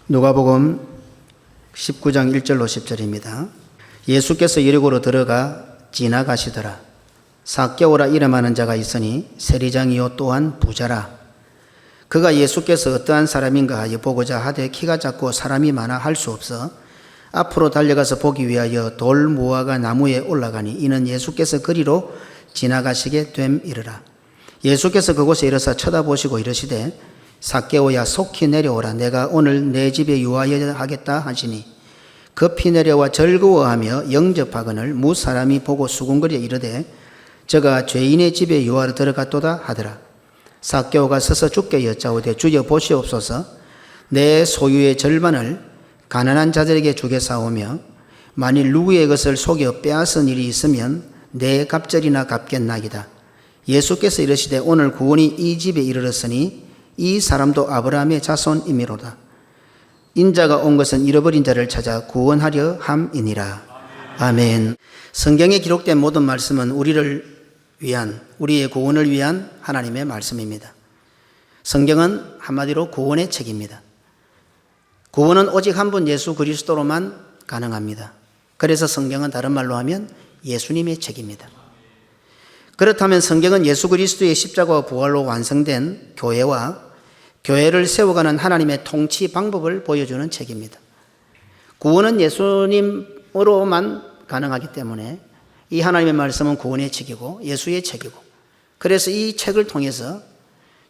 누가복음 19장 1절로 10절입니다. 예수께서 여리고로 들어가 지나가시더라. 삭개오라 이름하는 자가 있으니 세리장이요 또한 부자라. 그가 예수께서 어떠한 사람인가 하여 보고자 하되 키가 작고 사람이 많아 할 수 없어 앞으로 달려가서 보기 위하여 돌 무화과 나무에 올라가니 이는 예수께서 그리로 지나가시게 됨이르라. 예수께서 그곳에 이르사 쳐다보시고 이르시되 삭개오야 속히 내려오라. 내가 오늘 내 집에 유하여 하겠다 하시니 급히 내려와 즐거워하며 영접하거늘 무 사람이 보고 수군거려 이르되 저가 죄인의 집에 유하러 들어갔도다 하더라. 삭개오가 서서 주께 여짜오되 주여 보시옵소서. 내 소유의 절반을 가난한 자들에게 주겠사오며 만일 누구의 것을 속여 빼앗은 일이 있으면 내 갑절이나 갚겠나이다. 예수께서 이르시되 오늘 구원이 이 집에 이르렀으니 이 사람도 아브라함의 자손이미로다. 인자가 온 것은 잃어버린 자를 찾아 구원하려 함이니라. 아멘. 성경에 기록된 모든 말씀은 우리의 구원을 위한 하나님의 말씀입니다. 성경은 한마디로 구원의 책입니다. 구원은 오직 한 분 예수 그리스도로만 가능합니다. 그래서 성경은 다른 말로 하면 예수님의 책입니다. 그렇다면 성경은 예수 그리스도의 십자가와 부활로 완성된 교회와 교회를 세워가는 하나님의 통치 방법을 보여주는 책입니다. 구원은 예수님으로만 가능하기 때문에 이 하나님의 말씀은 구원의 책이고 예수의 책이고, 그래서 이 책을 통해서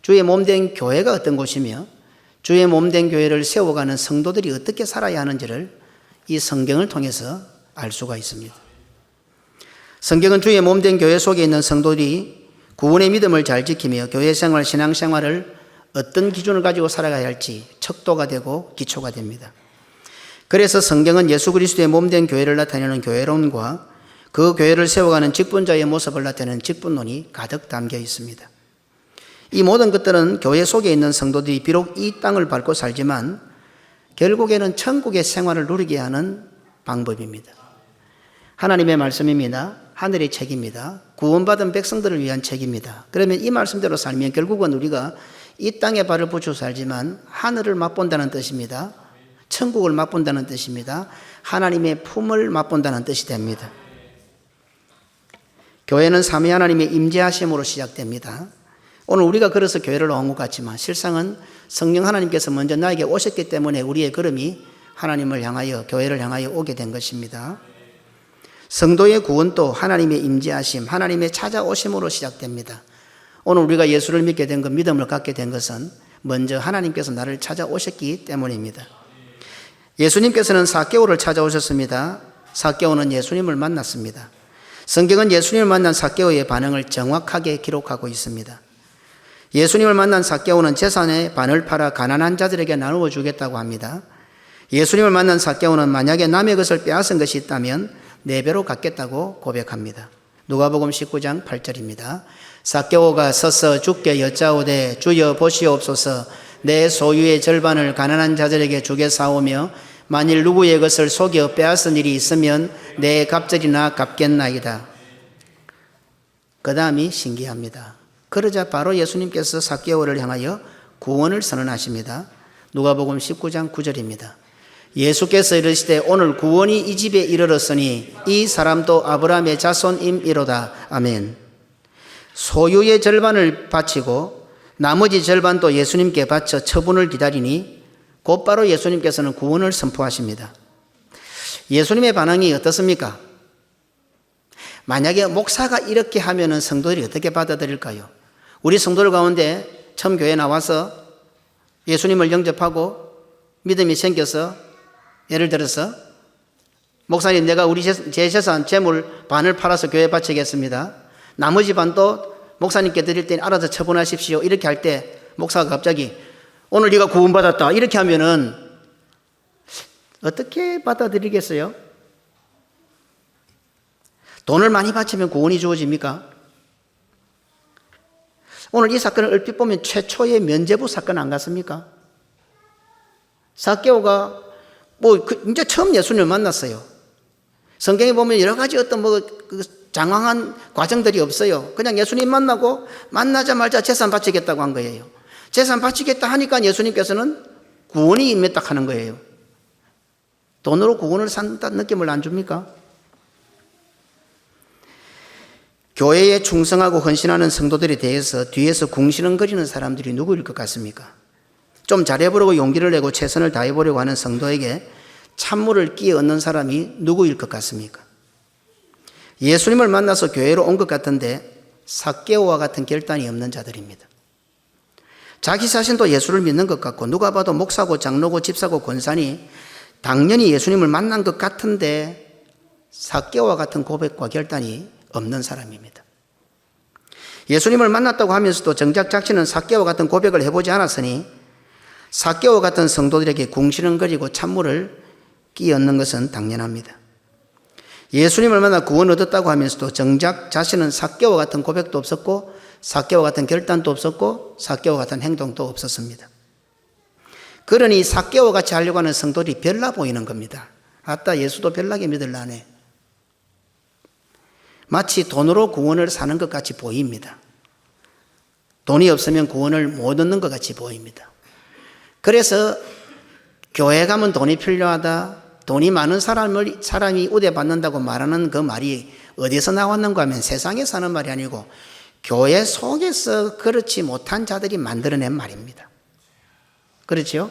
주의 몸된 교회가 어떤 곳이며 주의 몸된 교회를 세워가는 성도들이 어떻게 살아야 하는지를 이 성경을 통해서 알 수가 있습니다. 성경은 주의 몸된 교회 속에 있는 성도들이 구원의 믿음을 잘 지키며 교회 생활, 신앙생활을 어떤 기준을 가지고 살아가야 할지 척도가 되고 기초가 됩니다. 그래서 성경은 예수 그리스도의 몸된 교회를 나타내는 교회론과 그 교회를 세워가는 직분자의 모습을 나타내는 직분론이 가득 담겨 있습니다. 이 모든 것들은 교회 속에 있는 성도들이 비록 이 땅을 밟고 살지만 결국에는 천국의 생활을 누리게 하는 방법입니다. 하나님의 말씀입니다. 하늘의 책입니다. 구원받은 백성들을 위한 책입니다. 그러면 이 말씀대로 살면 결국은 우리가 이 땅에 발을 붙여 살지만 하늘을 맛본다는 뜻입니다. 천국을 맛본다는 뜻입니다. 하나님의 품을 맛본다는 뜻이 됩니다. 교회는 삼위 하나님의 임재하심으로 시작됩니다. 오늘 우리가 걸어서 교회를 온 것 같지만 실상은 성령 하나님께서 먼저 나에게 오셨기 때문에 우리의 걸음이 하나님을 향하여, 교회를 향하여 오게 된 것입니다. 성도의 구원도 하나님의 임재하심, 하나님의 찾아오심으로 시작됩니다. 오늘 우리가 예수를 믿게 된 것, 믿음을 갖게 된 것은 먼저 하나님께서 나를 찾아오셨기 때문입니다. 예수님께서는 삭개오를 찾아오셨습니다. 삭개오는 예수님을 만났습니다. 성경은 예수님을 만난 삭개오의 반응을 정확하게 기록하고 있습니다. 예수님을 만난 삭개오는 재산의 반을 팔아 가난한 자들에게 나누어 주겠다고 합니다. 예수님을 만난 삭개오는 만약에 남의 것을 빼앗은 것이 있다면 4배로 갚겠다고 고백합니다. 누가복음 19장 8절입니다. 삭개오가 서서 주께 여짜오되 주여 보시옵소서. 내 소유의 절반을 가난한 자들에게 주겠사오며 만일 누구의 것을 속여 빼앗은 일이 있으면 내 갑절이나 갚겠나이다. 그 다음이 신기합니다. 그러자 바로 예수님께서 삭개오를 향하여 구원을 선언하십니다. 누가복음 19장 9절입니다. 예수께서 이르시되 오늘 구원이 이 집에 이르렀으니 이 사람도 아브라함의 자손임이로다. 아멘. 소유의 절반을 바치고 나머지 절반도 예수님께 바쳐 처분을 기다리니 곧바로 예수님께서는 구원을 선포하십니다. 예수님의 반응이 어떻습니까? 만약에 목사가 이렇게 하면은 성도들이 어떻게 받아들일까요? 우리 성도들 가운데 처음 교회 나와서 예수님을 영접하고 믿음이 생겨서 예를 들어서 목사님, 내가 우리 제 재산 재물 반을 팔아서 교회 바치겠습니다. 나머지 반도 목사님께 드릴 테니 알아서 처분하십시오. 이렇게 할 때 목사가 갑자기 오늘 네가 구원받았다 이렇게 하면은 어떻게 받아들이겠어요? 돈을 많이 바치면 구원이 주어집니까? 오늘 이 사건을 얼핏 보면 최초의 면죄부 사건 안 같습니까? 삭개오가 이제 처음 예수님을 만났어요. 성경에 보면 여러 가지 어떤 장황한 과정들이 없어요. 그냥 예수님 만나고 만나자마자 재산 바치겠다고 한 거예요. 재산 바치겠다 하니까 예수님께서는 구원이 임했다 하는 거예요. 돈으로 구원을 산다는 느낌을 안 줍니까? 교회에 충성하고 헌신하는 성도들에 대해서 뒤에서 궁시렁거리는 사람들이 누구일 것 같습니까? 좀 잘해보려고 용기를 내고 최선을 다해보려고 하는 성도에게 찬물을 끼어 얻는 사람이 누구일 것 같습니까? 예수님을 만나서 교회로 온 것 같은데 삭개오와 같은 결단이 없는 자들입니다. 자기 자신도 예수를 믿는 것 같고 누가 봐도 목사고 장로고 집사고 권사니 당연히 예수님을 만난 것 같은데 삭개오와 같은 고백과 결단이 없는 사람입니다. 예수님을 만났다고 하면서도 정작 자신은 삭개오와 같은 고백을 해보지 않았으니 삭개오와 같은 성도들에게 궁시렁거리고 찬물을 끼얹는 것은 당연합니다. 예수님을 만나 구원 얻었다고 하면서도 정작 자신은 삭개오와 같은 고백도 없었고 삭개오와 같은 결단도 없었고 삭개오와 같은 행동도 없었습니다. 그러니 삭개오와 같이 하려고 하는 성도들이 별나 보이는 겁니다. 아따, 예수도 별나게 믿을라네. 마치 돈으로 구원을 사는 것 같이 보입니다. 돈이 없으면 구원을 못 얻는 것 같이 보입니다. 그래서 교회 가면 돈이 필요하다, 돈이 많은 사람이 우대받는다고 말하는 그 말이 어디서 나왔는가 하면 세상에서 하는 말이 아니고 교회 속에서 그렇지 못한 자들이 만들어낸 말입니다. 그렇죠?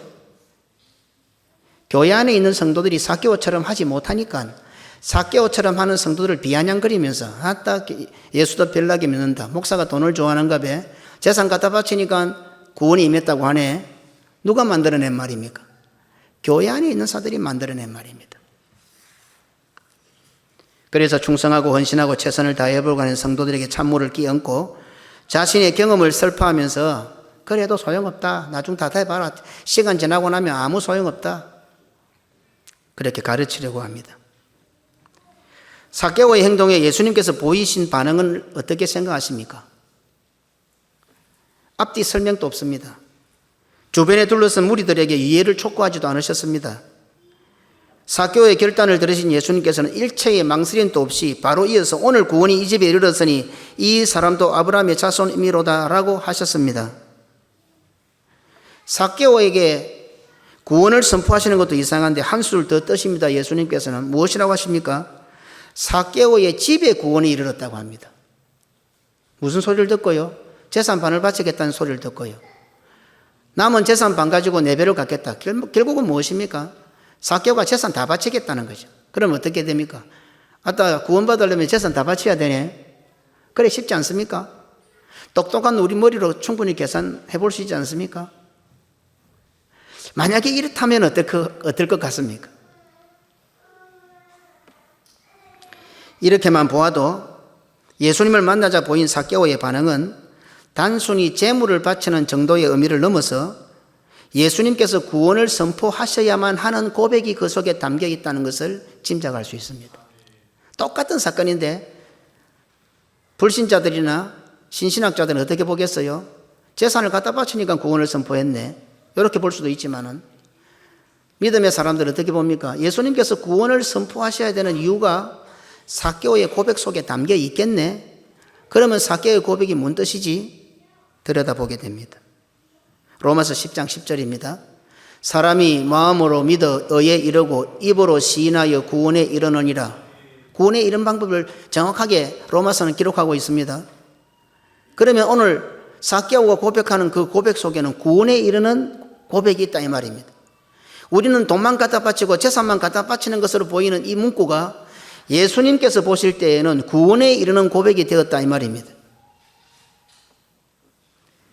교회 안에 있는 성도들이 삭개오처럼 하지 못하니까 삭개오처럼 하는 성도들을 비아냥거리면서 아따, 예수도 별나게 믿는다, 목사가 돈을 좋아하는가 봐, 재산 갖다 바치니까 구원이 임했다고 하네. 누가 만들어낸 말입니까? 교회 안에 있는 사람들이 만들어낸 말입니다. 그래서 충성하고 헌신하고 최선을 다해보려고 하는 성도들에게 찬물을 끼얹고 자신의 경험을 설파하면서 그래도 소용없다, 나중 다 해봐라, 시간 지나고 나면 아무 소용없다, 그렇게 가르치려고 합니다. 삭개오의 행동에 예수님께서 보이신 반응은 어떻게 생각하십니까? 앞뒤 설명도 없습니다. 주변에 둘러선 무리들에게 이해를 촉구하지도 않으셨습니다. 삭개오의 결단을 들으신 예수님께서는 일체의 망설임도 없이 바로 이어서 오늘 구원이 이 집에 이르렀으니 이 사람도 아브라함의 자손이미로다 라고 하셨습니다. 삭개오에게 구원을 선포하시는 것도 이상한데 한술 더 떠십니다. 예수님께서는 무엇이라고 하십니까? 삭개오의 집에 구원이 이르렀다고 합니다. 무슨 소리를 듣고요? 재산 반을 바치겠다는 소리를 듣고요. 남은 재산 반 가지고 네 배를 갚겠다. 결국은 무엇입니까? 삭개오가 재산 다 바치겠다는 거죠. 그럼 어떻게 됩니까? 아따, 구원받으려면 재산 다 바쳐야 되네. 그래, 쉽지 않습니까? 똑똑한 우리 머리로 충분히 계산해 볼 수 있지 않습니까? 만약에 이렇다면 어떨 것 같습니까? 이렇게만 보아도 예수님을 만나자 보인 삭개오의 반응은 단순히 재물을 바치는 정도의 의미를 넘어서 예수님께서 구원을 선포하셔야만 하는 고백이 그 속에 담겨 있다는 것을 짐작할 수 있습니다. 똑같은 사건인데 불신자들이나 신신학자들은 어떻게 보겠어요? 재산을 갖다 바치니까 구원을 선포했네, 이렇게 볼 수도 있지만은 믿음의 사람들은 어떻게 봅니까? 예수님께서 구원을 선포하셔야 되는 이유가 삭개오의 고백 속에 담겨 있겠네. 그러면 삭개오의 고백이 뭔 뜻이지? 들여다보게 됩니다. 로마서 10장 10절입니다. 사람이 마음으로 믿어 의에 이르고 입으로 시인하여 구원에 이르느니라. 구원에 이른 방법을 정확하게 로마서는 기록하고 있습니다. 그러면 오늘 삭개오가 고백하는 그 고백 속에는 구원에 이르는 고백이 있다 이 말입니다. 우리는 돈만 갖다 바치고 재산만 갖다 바치는 것으로 보이는 이 문구가 예수님께서 보실 때에는 구원에 이르는 고백이 되었다 이 말입니다.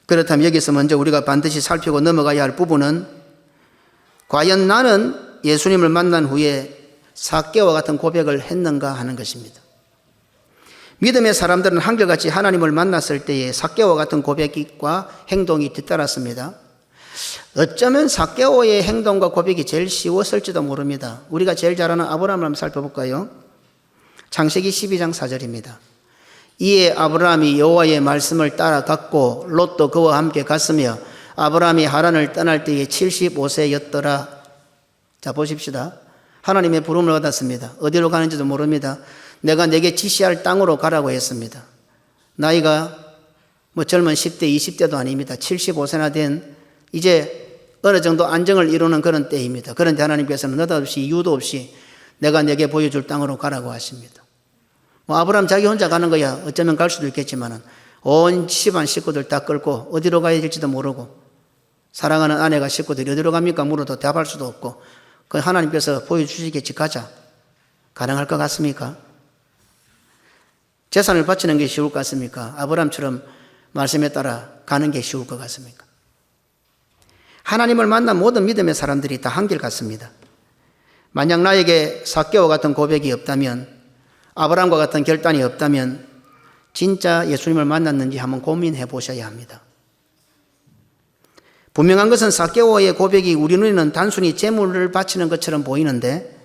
그렇다면 여기서 먼저 우리가 반드시 살피고 넘어가야 할 부분은 과연 나는 예수님을 만난 후에 삭개오와 같은 고백을 했는가 하는 것입니다. 믿음의 사람들은 한결같이 하나님을 만났을 때에 삭개오와 같은 고백과 행동이 뒤따랐습니다. 어쩌면 삭개오의 행동과 고백이 제일 쉬웠을지도 모릅니다. 우리가 제일 잘 아는 아브라함을 한번 살펴볼까요? 창세기 12장 4절입니다. 이에 아브라함이 여호와의 말씀을 따라갔고 롯도 그와 함께 갔으며 아브라함이 하란을 떠날 때에 75세였더라. 자, 보십시다. 하나님의 부름을 받았습니다. 어디로 가는지도 모릅니다. 내가 내게 지시할 땅으로 가라고 했습니다. 나이가 젊은 10대 20대도 아닙니다. 75세나 된 이제 어느 정도 안정을 이루는 그런 때입니다. 그런데 하나님께서는 느닷없이 이유도 없이 내가 내게 보여줄 땅으로 가라고 하십니다. 아브라함 자기 혼자 가는 거야. 어쩌면 갈 수도 있겠지만은 온 집안 식구들 다 끌고 어디로 가야 될지도 모르고 사랑하는 아내가 식구들이 어디로 갑니까? 물어도 대답할 수도 없고 그 하나님께서 보여주시겠지 가자. 가능할 것 같습니까? 재산을 바치는 게 쉬울 것 같습니까? 아브라함처럼 말씀에 따라 가는 게 쉬울 것 같습니까? 하나님을 만난 모든 믿음의 사람들이 다 한결 같습니다. 만약 나에게 삭개와 같은 고백이 없다면, 아브라함과 같은 결단이 없다면 진짜 예수님을 만났는지 한번 고민해 보셔야 합니다. 분명한 것은 삭개오의 고백이 우리 눈에는 단순히 재물을 바치는 것처럼 보이는데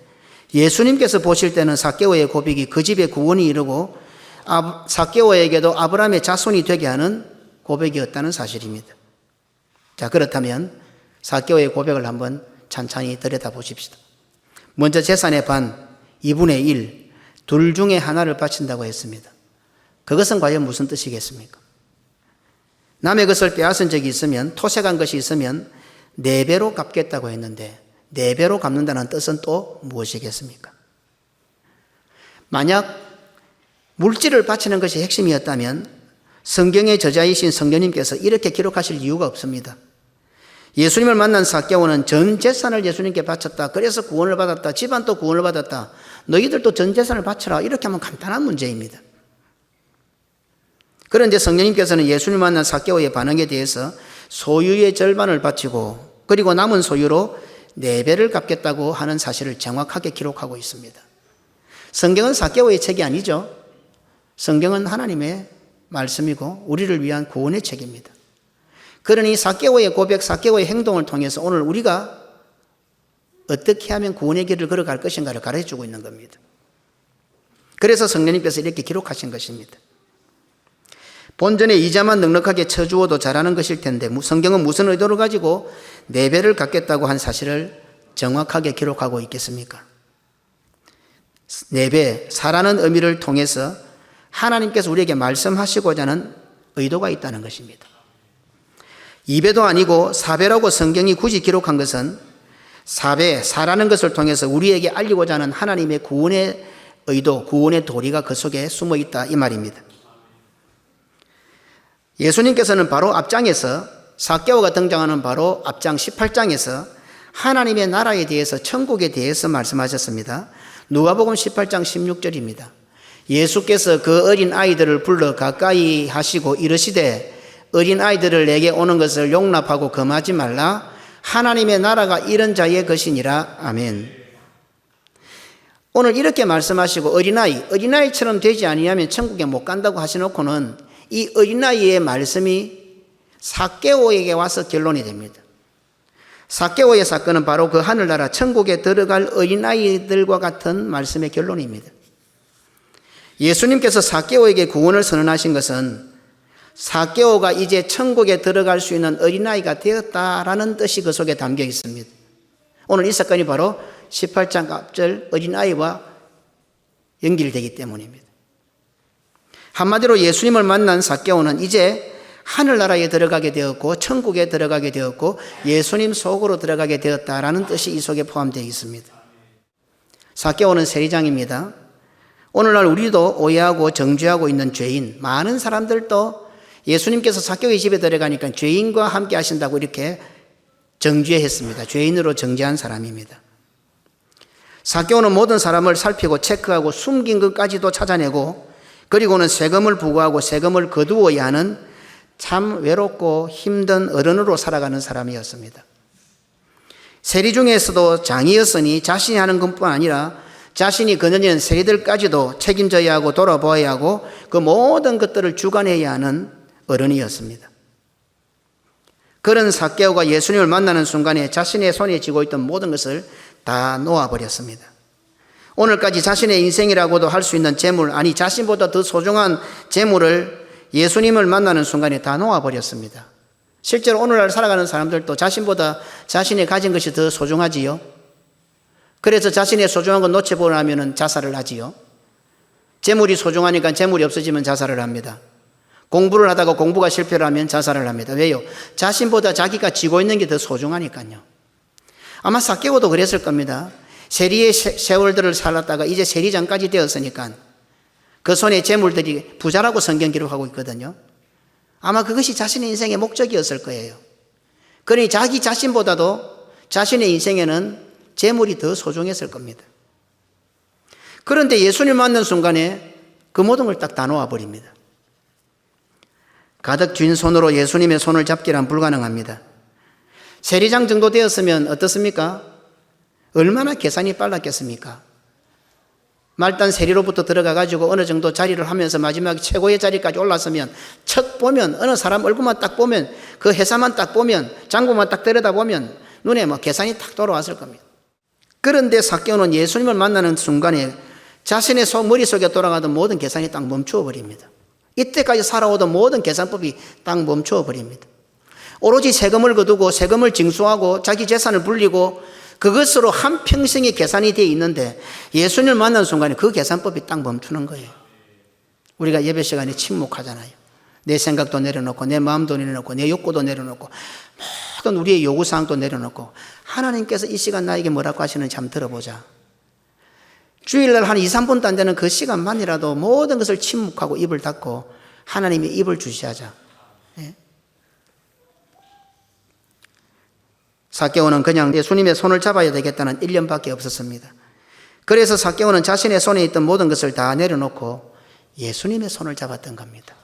예수님께서 보실 때는 삭개오의 고백이 그 집의 구원이 이르고 삭개오에게도 아브라함의 자손이 되게 하는 고백이었다는 사실입니다. 자, 그렇다면 삭개오의 고백을 한번 찬찬히 들여다보십시다. 먼저 재산의 반, 2분의 1, 둘 중에 하나를 바친다고 했습니다. 그것은 과연 무슨 뜻이겠습니까? 남의 것을 빼앗은 적이 있으면, 토색한 것이 있으면 4배로 갚겠다고 했는데 4배로 갚는다는 뜻은 또 무엇이겠습니까? 만약 물질을 바치는 것이 핵심이었다면 성경의 저자이신 성령님께서 이렇게 기록하실 이유가 없습니다. 예수님을 만난 삭개오는 전 재산을 예수님께 바쳤다. 그래서 구원을 받았다. 집안도 구원을 받았다. 너희들도 전 재산을 바쳐라. 이렇게 하면 간단한 문제입니다. 그런데 성령님께서는 예수님을 만난 삭개오의 반응에 대해서 소유의 절반을 바치고 그리고 남은 소유로 4배를 갚겠다고 하는 사실을 정확하게 기록하고 있습니다. 성경은 삭개오의 책이 아니죠. 성경은 하나님의 말씀이고 우리를 위한 구원의 책입니다. 그러니 삭개오의 고백, 삭개오의 행동을 통해서 오늘 우리가 어떻게 하면 구원의 길을 걸어갈 것인가를 가르쳐주고 있는 겁니다. 그래서 성령님께서 이렇게 기록하신 것입니다. 본전에 이자만 넉넉하게 쳐주어도 잘하는 것일 텐데 성경은 무슨 의도를 가지고 4배를 갚겠다고 한 사실을 정확하게 기록하고 있겠습니까? 4배, 사라는 의미를 통해서 하나님께서 우리에게 말씀하시고자 하는 의도가 있다는 것입니다. 2배도 아니고 4배라고 성경이 굳이 기록한 것은 4배, 사라는 것을 통해서 우리에게 알리고자 하는 하나님의 구원의 의도, 구원의 도리가 그 속에 숨어 있다 이 말입니다. 예수님께서는 바로 앞장에서 삭개오가 등장하는 바로 앞장 18장에서 하나님의 나라에 대해서 천국에 대해서 말씀하셨습니다. 누가복음 18장 16절입니다. 예수께서 그 어린 아이들을 불러 가까이 하시고 이르시되 어린 아이들을 내게 오는 것을 용납하고 금하지 말라. 하나님의 나라가 이런 자의 것이니라. 아멘. 오늘 이렇게 말씀하시고 어린아이처럼 되지 아니하면 천국에 못 간다고 하시놓고는 이 어린아이의 말씀이 삭개오에게 와서 결론이 됩니다. 삭개오의 사건은 바로 그 하늘나라 천국에 들어갈 어린아이들과 같은 말씀의 결론입니다. 예수님께서 삭개오에게 구원을 선언하신 것은 삭개오가 이제 천국에 들어갈 수 있는 어린아이가 되었다라는 뜻이 그 속에 담겨 있습니다. 오늘 이 사건이 바로 18장 앞절 어린아이와 연결되기 때문입니다. 한마디로 예수님을 만난 삭개오는 이제 하늘나라에 들어가게 되었고 천국에 들어가게 되었고 예수님 속으로 들어가게 되었다라는 뜻이 이 속에 포함되어 있습니다. 삭개오는 세리장입니다. 오늘날 우리도 오해하고 정죄하고 있는 죄인, 많은 사람들도 예수님께서 삭개오의 집에 들어가니까 죄인과 함께 하신다고 이렇게 정죄했습니다. 죄인으로 정죄한 사람입니다. 삭개오는 모든 사람을 살피고 체크하고 숨긴 것까지도 찾아내고 그리고는 세금을 부과하고 세금을 거두어야 하는 참 외롭고 힘든 어른으로 살아가는 사람이었습니다. 세리 중에서도 장이었으니 자신이 하는 것뿐 아니라 자신이 거느리는 세리들까지도 책임져야 하고 돌아보아야 하고 그 모든 것들을 주관해야 하는 어른이었습니다. 그런 삭개오가 예수님을 만나는 순간에 자신의 손에 쥐고 있던 모든 것을 다 놓아버렸습니다. 오늘까지 자신의 인생이라고도 할 수 있는 재물, 아니 자신보다 더 소중한 재물을 예수님을 만나는 순간에 다 놓아버렸습니다. 실제로 오늘날 살아가는 사람들도 자신보다 자신이 가진 것이 더 소중하지요. 그래서 자신의 소중한 것 놓쳐보려면 자살을 하지요. 재물이 소중하니까 재물이 없어지면 자살을 합니다. 공부를 하다가 공부가 실패를 하면 자살을 합니다. 왜요? 자신보다 자기가 쥐고 있는 게 더 소중하니까요. 아마 삭개오도 그랬을 겁니다. 세리의 세월들을 살았다가 이제 세리장까지 되었으니까 그 손에 재물들이 부자라고 성경 기록하고 있거든요. 아마 그것이 자신의 인생의 목적이었을 거예요. 그러니 자기 자신보다도 자신의 인생에는 재물이 더 소중했을 겁니다. 그런데 예수님 만난 순간에 그 모든 걸 딱 다 놓아버립니다. 가득 쥔 손으로 예수님의 손을 잡기란 불가능합니다. 세리장 정도 되었으면 어떻습니까? 얼마나 계산이 빨랐겠습니까? 말단 세리로부터 들어가가지고 어느 정도 자리를 하면서 마지막에 최고의 자리까지 올랐으면 척 보면 어느 사람 얼굴만 딱 보면 그 회사만 딱 보면 장부만 딱 들여다보면 눈에 계산이 탁 돌아왔을 겁니다. 그런데 삭개오는 예수님을 만나는 순간에 자신의 머릿속에 돌아가던 모든 계산이 딱 멈추어 버립니다. 이때까지 살아오던 모든 계산법이 딱 멈추어 버립니다. 오로지 세금을 거두고 세금을 징수하고 자기 재산을 불리고 그것으로 한평생의 계산이 되어 있는데 예수님을 만난 순간에 그 계산법이 딱 멈추는 거예요. 우리가 예배 시간에 침묵하잖아요. 내 생각도 내려놓고 내 마음도 내려놓고 내 욕구도 내려놓고 모든 우리의 요구사항도 내려놓고 하나님께서 이 시간 나에게 뭐라고 하시는지 한번 들어보자. 주일날 한 2, 3분도 안 되는 그 시간만이라도 모든 것을 침묵하고 입을 닫고 하나님의 입을 주시하자. 예? 삭개오는 그냥 예수님의 손을 잡아야 되겠다는 일념밖에 없었습니다. 그래서 삭개오는 자신의 손에 있던 모든 것을 다 내려놓고 예수님의 손을 잡았던 겁니다.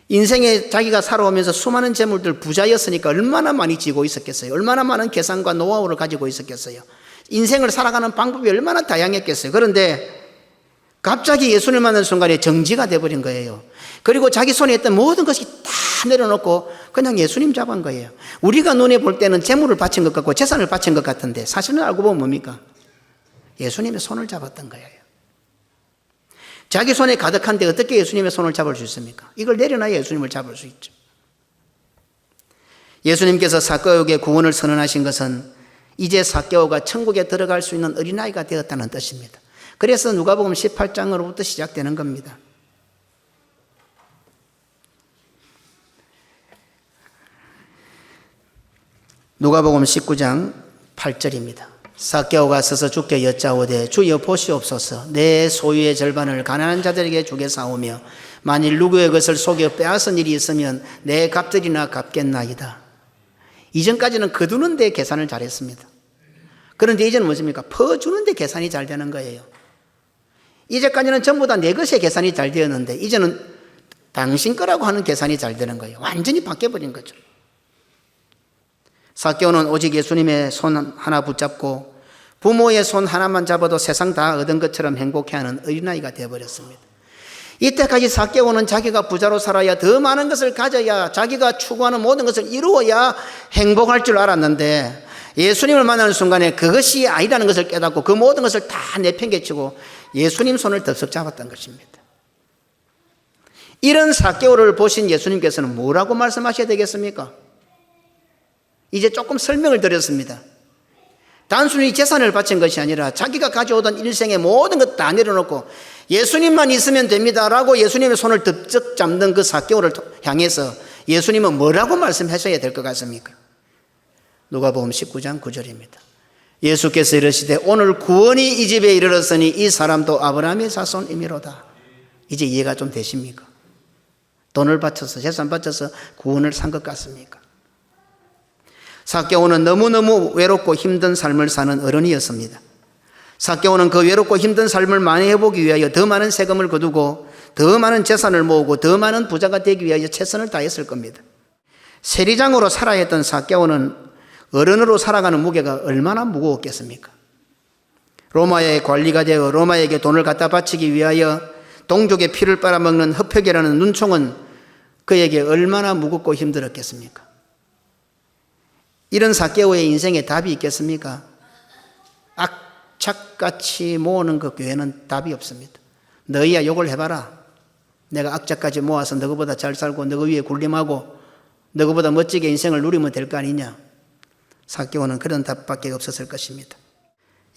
인생에 자기가 살아오면서 수많은 재물들 부자였으니까 얼마나 많이 지고 있었겠어요. 얼마나 많은 계산과 노하우를 가지고 있었겠어요. 인생을 살아가는 방법이 얼마나 다양했겠어요. 그런데 갑자기 예수님을 만난 순간에 정지가 돼버린 거예요. 그리고 자기 손에 있던 모든 것이 다 내려놓고 그냥 예수님 잡은 거예요. 우리가 눈에 볼 때는 재물을 바친 것 같고 재산을 바친 것 같은데 사실은 알고 보면 뭡니까? 예수님의 손을 잡았던 거예요. 자기 손에 가득한데 어떻게 예수님의 손을 잡을 수 있습니까? 이걸 내려놔야 예수님을 잡을 수 있죠. 예수님께서 삭개오에게 구원을 선언하신 것은 이제 삭개오가 천국에 들어갈 수 있는 어린아이가 되었다는 뜻입니다. 그래서 누가복음 18장으로부터 시작되는 겁니다. 누가복음 19장 8절입니다. 삭개오가 서서 주께 여짜오되 주여 보시옵소서 내 소유의 절반을 가난한 자들에게 주겠사오며 만일 누구의 것을 속여 빼앗은 일이 있으면 내 값들이나 갚겠나이다. 이전까지는 거두는 데 계산을 잘했습니다. 그런데 이제는 무엇입니까? 퍼주는 데 계산이 잘 되는 거예요. 이제까지는 전부 다 내 것의 계산이 잘 되었는데 이제는 당신 거라고 하는 계산이 잘 되는 거예요. 완전히 바뀌어버린 거죠. 삭개오는 오직 예수님의 손 하나 붙잡고 부모의 손 하나만 잡아도 세상 다 얻은 것처럼 행복해하는 어린아이가 되어버렸습니다. 이때까지 삭개오는 자기가 부자로 살아야 더 많은 것을 가져야 자기가 추구하는 모든 것을 이루어야 행복할 줄 알았는데 예수님을 만나는 순간에 그것이 아니라는 것을 깨닫고 그 모든 것을 다 내팽개치고 예수님 손을 덥석 잡았던 것입니다. 이런 삭개오를 보신 예수님께서는 뭐라고 말씀하셔야 되겠습니까? 이제 조금 설명을 드렸습니다. 단순히 재산을 바친 것이 아니라 자기가 가져오던 일생의 모든 것 다 내려놓고 예수님만 있으면 됩니다라고 예수님의 손을 덥석 잡는 그 삭개오를 향해서 예수님은 뭐라고 말씀하셔야 될 것 같습니까? 누가복음 19장 9절입니다. 예수께서 이르시되 오늘 구원이 이 집에 이르렀으니 이 사람도 아브라함의 자손이미로다. 이제 이해가 좀 되십니까? 돈을 바쳐서 재산 바쳐서 구원을 산 것 같습니까? 삭개오는 너무너무 외롭고 힘든 삶을 사는 어른이었습니다. 삭개오는 그 외롭고 힘든 삶을 만회해보기 위하여 더 많은 세금을 거두고 더 많은 재산을 모으고 더 많은 부자가 되기 위하여 최선을 다했을 겁니다. 세리장으로 살아야 했던 삭개오는 어른으로 살아가는 무게가 얼마나 무거웠겠습니까? 로마의 관리가 되어 로마에게 돈을 갖다 바치기 위하여 동족의 피를 빨아먹는 흡혈귀라는 눈총은 그에게 얼마나 무겁고 힘들었겠습니까? 이런 삭개오의 인생에 답이 있겠습니까? 악착같이 모으는 것 외에는 답이 없습니다. 너희야 욕을 해봐라. 내가 악착같이 모아서 너희보다 잘 살고 너희 위에 군림하고 너희보다 멋지게 인생을 누리면 될 거 아니냐. 삭개오는 그런 답밖에 없었을 것입니다.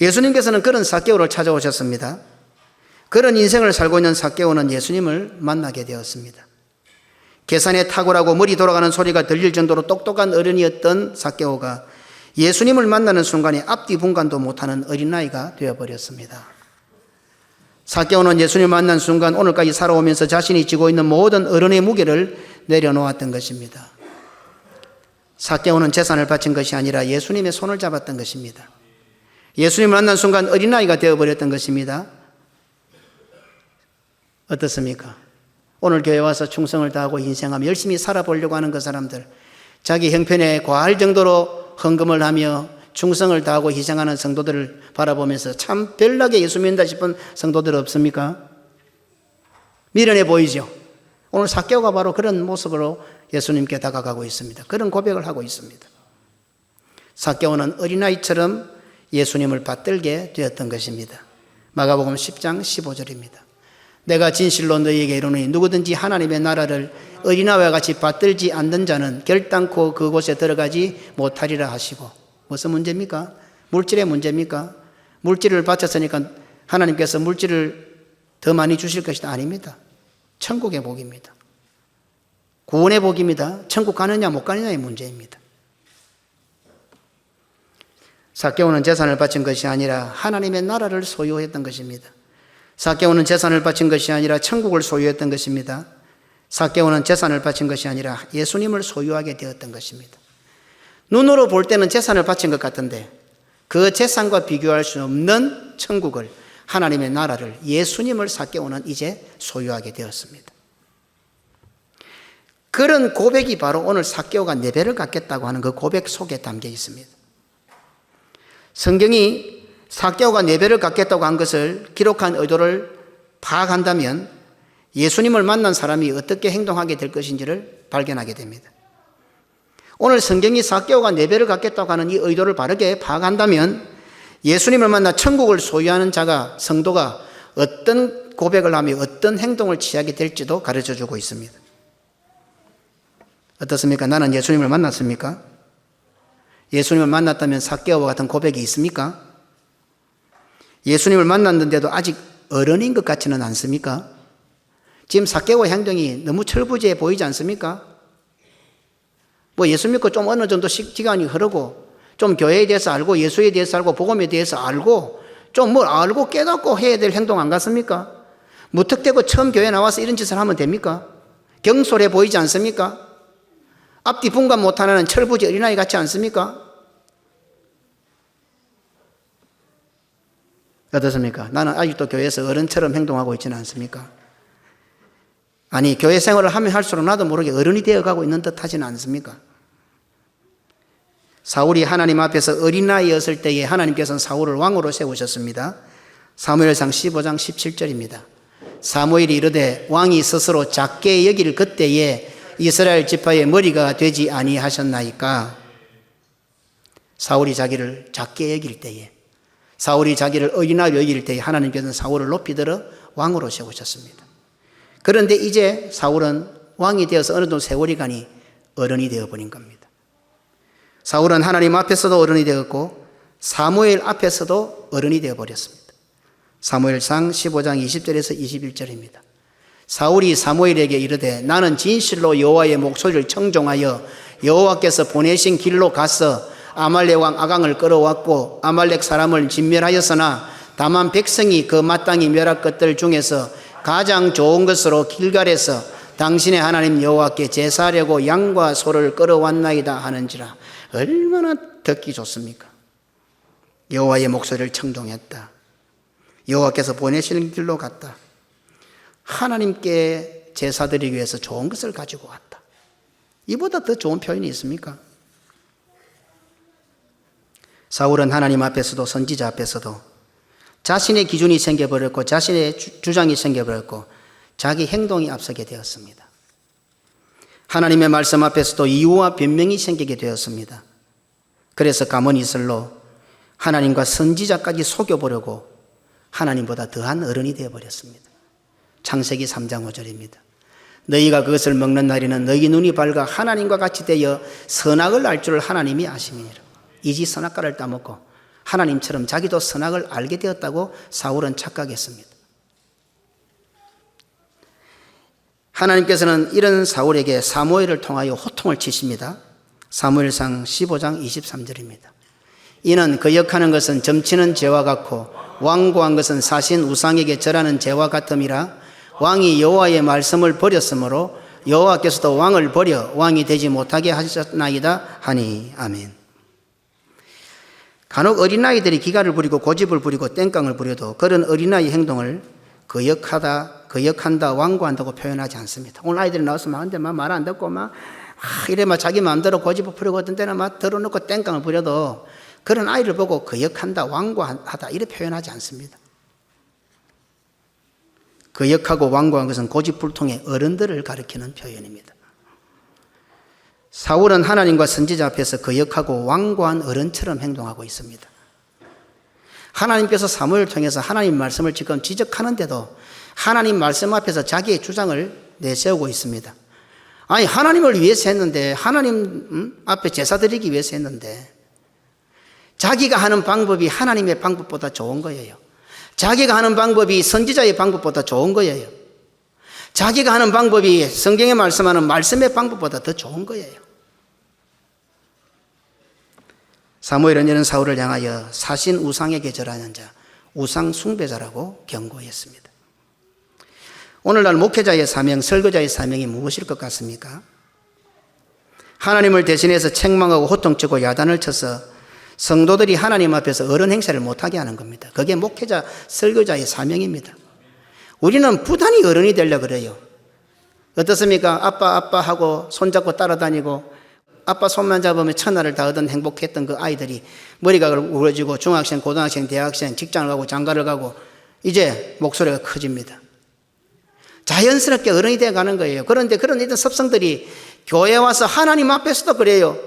예수님께서는 그런 삭개오를 찾아오셨습니다. 그런 인생을 살고 있는 삭개오는 예수님을 만나게 되었습니다. 계산에 탁월하고 머리 돌아가는 소리가 들릴 정도로 똑똑한 어른이었던 삭개오가 예수님을 만나는 순간에 앞뒤 분간도 못하는 어린아이가 되어버렸습니다. 삭개오는 예수님을 만난 순간 오늘까지 살아오면서 자신이 지고 있는 모든 어른의 무게를 내려놓았던 것입니다. 삭개오는 재산을 바친 것이 아니라 예수님의 손을 잡았던 것입니다. 예수님을 만난 순간 어린아이가 되어버렸던 것입니다. 어떻습니까? 오늘 교회 와서 충성을 다하고 인생하며 열심히 살아보려고 하는 그 사람들, 자기 형편에 과할 정도로 헌금을 하며 충성을 다하고 희생하는 성도들을 바라보면서 참 별나게 예수 믿는다 싶은 성도들 없습니까? 미련해 보이죠? 오늘 삭개오가 바로 그런 모습으로 예수님께 다가가고 있습니다. 그런 고백을 하고 있습니다. 삭개오는 어린아이처럼 예수님을 받들게 되었던 것입니다. 마가복음 10장 15절입니다. 내가 진실로 너희에게 이르노니 누구든지 하나님의 나라를 어린아이와 같이 받들지 않는 자는 결단코 그곳에 들어가지 못하리라 하시고. 무슨 문제입니까? 물질의 문제입니까? 물질을 바쳤으니까 하나님께서 물질을 더 많이 주실 것이다. 아닙니다. 천국의 복입니다. 구원의 복입니다. 천국 가느냐 못 가느냐의 문제입니다. 삭개오는 재산을 바친 것이 아니라 하나님의 나라를 소유했던 것입니다. 삭개오는 재산을 바친 것이 아니라 천국을 소유했던 것입니다. 삭개오는 재산을 바친 것이 아니라 예수님을 소유하게 되었던 것입니다. 눈으로 볼 때는 재산을 바친 것 같은데 그 재산과 비교할 수 없는 천국을, 하나님의 나라를, 예수님을 삭개오는 이제 소유하게 되었습니다. 그런 고백이 바로 오늘 삭개오가 네 배를 갖겠다고 하는 그 고백 속에 담겨 있습니다. 성경이 삭개오가 네 배를 갖겠다고 한 것을 기록한 의도를 파악한다면 예수님을 만난 사람이 어떻게 행동하게 될 것인지를 발견하게 됩니다. 오늘 성경이 삭개오가 네 배를 갖겠다고 하는 이 의도를 바르게 파악한다면 예수님을 만나 천국을 소유하는 자가, 성도가 어떤 고백을 하며 어떤 행동을 취하게 될지도 가르쳐주고 있습니다. 어떻습니까? 나는 예수님을 만났습니까? 예수님을 만났다면 삭개오와 같은 고백이 있습니까? 예수님을 만났는데도 아직 어른인 것 같지는 않습니까? 지금 삭개오의 행동이 너무 철부지해 보이지 않습니까? 뭐 예수 믿고 좀 어느 정도 시간이 흐르고 좀 교회에 대해서 알고 예수에 대해서 알고 복음에 대해서 알고 좀 뭘 알고 깨닫고 해야 될 행동 안 같습니까? 무턱대고 처음 교회 나와서 이런 짓을 하면 됩니까? 경솔해 보이지 않습니까? 앞뒤 분간 못하는 철부지 어린아이 같지 않습니까? 어떻습니까? 나는 아직도 교회에서 어른처럼 행동하고 있지는 않습니까? 아니, 교회 생활을 하면 할수록 나도 모르게 어른이 되어가고 있는 듯 하지는 않습니까? 사울이 하나님 앞에서 어린아이였을 때에 하나님께서는 사울을 왕으로 세우셨습니다. 사무엘상 15장 17절입니다. 사무엘이 이르되 왕이 스스로 작게 여길 그때에 이스라엘 지파의 머리가 되지 아니하셨나이까. 사울이 자기를 작게 여길 때에, 사울이 자기를 어린아이로 여길 때에 하나님께서는 사울을 높이 들어 왕으로 세우셨습니다. 그런데 이제 사울은 왕이 되어서 어느 정도 세월이 가니 어른이 되어버린 겁니다. 사울은 하나님 앞에서도 어른이 되었고 사무엘 앞에서도 어른이 되어버렸습니다. 사무엘상 15장 20절에서 21절입니다. 사울이 사무엘에게 이르되 나는 진실로 여호와의 목소리를 청종하여 여호와께서 보내신 길로 가서 아말렉 왕 아강을 끌어왔고 아말렉 사람을 진멸하였으나 다만 백성이 그 마땅히 멸할 것들 중에서 가장 좋은 것으로 길갈에서 당신의 하나님 여호와께 제사하려고 양과 소를 끌어왔나이다 하는지라. 얼마나 듣기 좋습니까? 여호와의 목소리를 청종했다. 여호와께서 보내실 길로 갔다. 하나님께 제사드리기 위해서 좋은 것을 가지고 왔다. 이보다 더 좋은 표현이 있습니까? 사울은 하나님 앞에서도 선지자 앞에서도 자신의 기준이 생겨버렸고 자신의 주장이 생겨버렸고 자기 행동이 앞서게 되었습니다. 하나님의 말씀 앞에서도 이유와 변명이 생기게 되었습니다. 그래서 가문이슬로 하나님과 선지자까지 속여보려고 하나님보다 더한 어른이 되어버렸습니다. 창세기 3장 5절입니다. 너희가 그것을 먹는 날에는 너희 눈이 밝아 하나님과 같이 되어 선악을 알 줄 하나님이 아심이니라. 이지 선악과를 따먹고 하나님처럼 자기도 선악을 알게 되었다고 사울은 착각했습니다. 하나님께서는 이런 사울에게 사무엘을 통하여 호통을 치십니다. 사무엘상 15장 23절입니다. 이는 거역하는 것은 점치는 죄와 같고 완고한 것은 사신 우상에게 절하는 죄와 같음이라. 왕이 여호와의 말씀을 버렸으므로 여호와께서도 왕을 버려 왕이 되지 못하게 하셨나이다 하니. 아멘. 간혹 어린아이들이 기가를 부리고 고집을 부리고 땡깡을 부려도 그런 어린아이 행동을 거역한다, 완고한다고 표현하지 않습니다. 오늘 아이들이 나와서 막 말 안 듣고 이래 자기 마음대로 고집을 부리고 어떤 때는 들어놓고 땡깡을 부려도 그런 아이를 보고 거역한다, 완고하다 이렇게 표현하지 않습니다. 거역하고 완고한 것은 고집불통의 어른들을 가리키는 표현입니다. 사울은 하나님과 선지자 앞에서 거역하고 완고한 어른처럼 행동하고 있습니다. 하나님께서 사무엘을 통해서 하나님 말씀을 지금 지적하는데도 하나님 말씀 앞에서 자기의 주장을 내세우고 있습니다. 아니, 하나님을 위해서 했는데, 하나님 앞에 제사 드리기 위해서 했는데, 자기가 하는 방법이 하나님의 방법보다 좋은 거예요. 자기가 하는 방법이 선지자의 방법보다 좋은 거예요. 자기가 하는 방법이 성경에 말씀하는 말씀의 방법보다 더 좋은 거예요. 사무엘은 이런 사울을 향하여 사신 우상에게 절하는 자, 우상 숭배자라고 경고했습니다. 오늘날 목회자의 사명, 설교자의 사명이 무엇일 것 같습니까? 하나님을 대신해서 책망하고 호통치고 야단을 쳐서 성도들이 하나님 앞에서 어른 행세를 못하게 하는 겁니다. 그게 목회자, 설교자의 사명입니다. 우리는 부단히 어른이 되려고 그래요. 어떻습니까? 아빠 하고 손잡고 따라다니고 아빠 손만 잡으면 천하를 다 얻은 행복했던 그 아이들이 머리가 우러지고 중학생, 고등학생, 대학생, 직장을 가고 장가를 가고 이제 목소리가 커집니다. 자연스럽게 어른이 되어 가는 거예요. 그런데 그런 이런 습성들이 교회에 와서 하나님 앞에서도 그래요.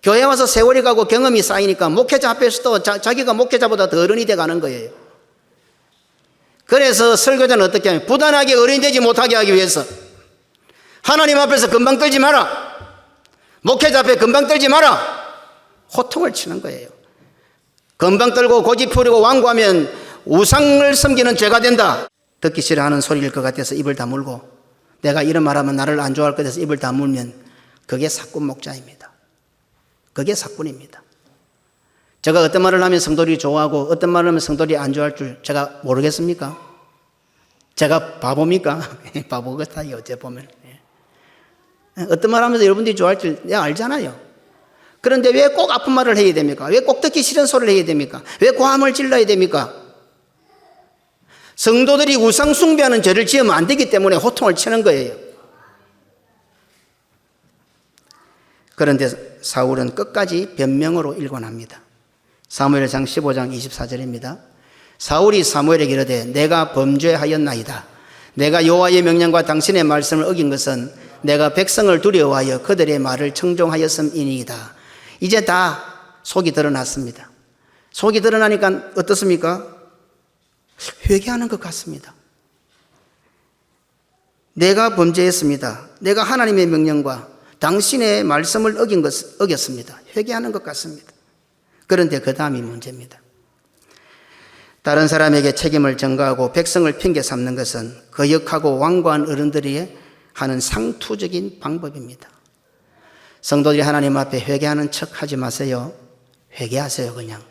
교회에 와서 세월이 가고 경험이 쌓이니까 목회자 앞에서도 자기가 목회자보다 더 어른이 되어 가는 거예요. 그래서 설교자는 어떻게 하면 부단하게 어른이 되지 못하게 하기 위해서 하나님 앞에서 금방 떨지 마라. 목회자 앞에 금방 떨지 마라. 호통을 치는 거예요. 금방 떨고 고집 부리고 완고하면 우상을 섬기는 죄가 된다. 듣기 싫어하는 소리일 것 같아서 입을 다물고 내가 이런 말하면 나를 안 좋아할 것 같아서 입을 다물면 그게 사꾼 목자입니다. 그게 사꾼입니다. 제가 어떤 말을 하면 성도들이 좋아하고 어떤 말을 하면 성도들이 안 좋아할 줄 제가 모르겠습니까? 제가 바보입니까? 바보 같아요. 어째 보면. 어떤 말 하면서 여러분들이 좋아할 줄 내가 알잖아요. 그런데 왜 꼭 아픈 말을 해야 됩니까? 왜 꼭 듣기 싫은 소리를 해야 됩니까? 왜 고함을 질러야 됩니까? 성도들이 우상 숭배하는 죄를 지으면 안 되기 때문에 호통을 치는 거예요. 그런데 사울은 끝까지 변명으로 일관합니다. 사무엘상 15장 24절입니다. 사울이 사무엘에게 이르되 내가 범죄하였나이다. 내가 여호와의 명령과 당신의 말씀을 어긴 것은 내가 백성을 두려워하여 그들의 말을 청종하였음이니이다. 이제 다 속이 드러났습니다. 속이 드러나니까 어떻습니까? 회개하는 것 같습니다. 내가 범죄했습니다. 내가 하나님의 명령과 당신의 말씀을 어겼습니다. 회개하는 것 같습니다. 그런데 그 다음이 문제입니다. 다른 사람에게 책임을 전가하고 백성을 핑계 삼는 것은 거역하고 완고한 어른들이 하는 상투적인 방법입니다. 성도들이 하나님 앞에 회개하는 척 하지 마세요. 회개하세요. 그냥.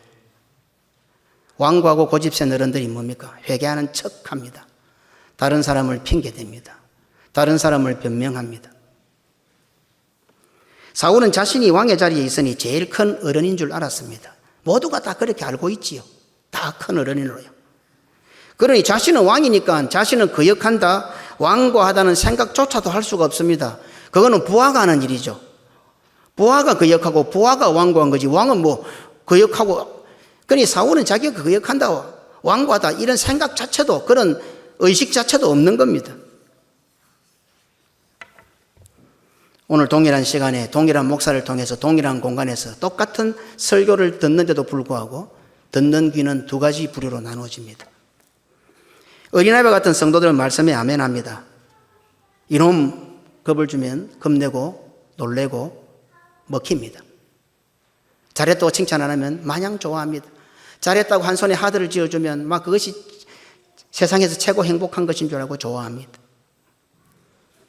완고하고 고집센 어른들이 뭡니까? 회개하는 척 합니다. 다른 사람을 핑계댑니다. 다른 사람을 변명합니다. 사울은 자신이 왕의 자리에 있으니 제일 큰 어른인 줄 알았습니다. 모두가 다 그렇게 알고 있지요. 다 큰 어른으로요. 그러니 자신은 왕이니까 자신은 거역한다, 완고하다는 생각조차도 할 수가 없습니다. 그거는 부하가 하는 일이죠. 부하가 거역하고 부하가 완고한 거지 왕은 뭐 거역하고. 그러니 사울은 자기가 거역한다, 완고하다 이런 생각 자체도 그런 의식 자체도 없는 겁니다. 오늘 동일한 시간에 동일한 목사를 통해서 동일한 공간에서 똑같은 설교를 듣는데도 불구하고 듣는 귀는 두 가지 부류로 나누어집니다. 어린아이와 같은 성도들은 말씀에 아멘합니다. 이놈 겁을 주면 겁내고 놀래고 먹힙니다. 잘했다고 칭찬 안 하면 마냥 좋아합니다. 잘했다고 한 손에 하드를 지어주면 막 그것이 세상에서 최고 행복한 것인 줄 알고 좋아합니다.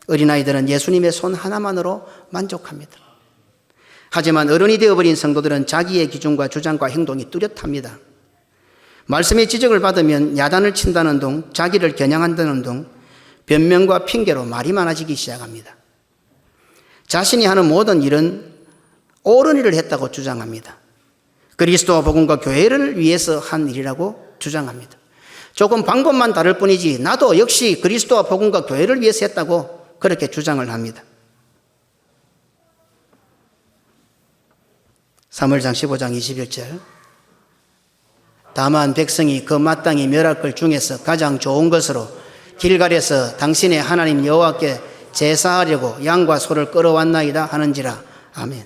어린아이들은 예수님의 손 하나만으로 만족합니다. 하지만 어른이 되어버린 성도들은 자기의 기준과 주장과 행동이 뚜렷합니다. 말씀의 지적을 받으면 야단을 친다는 둥, 자기를 겨냥한다는 둥, 변명과 핑계로 말이 많아지기 시작합니다. 자신이 하는 모든 일은 옳은 일을 했다고 주장합니다. 그리스도와 복음과 교회를 위해서 한 일이라고 주장합니다. 조금 방법만 다를 뿐이지 나도 역시 그리스도와 복음과 교회를 위해서 했다고 그렇게 주장을 합니다. 사무엘상 15장 21절 다만 백성이 그 마땅히 멸할 것 중에서 가장 좋은 것으로 길갈에서 당신의 하나님 여호와께 제사하려고 양과 소를 끌어왔나이다 하는지라. 아멘.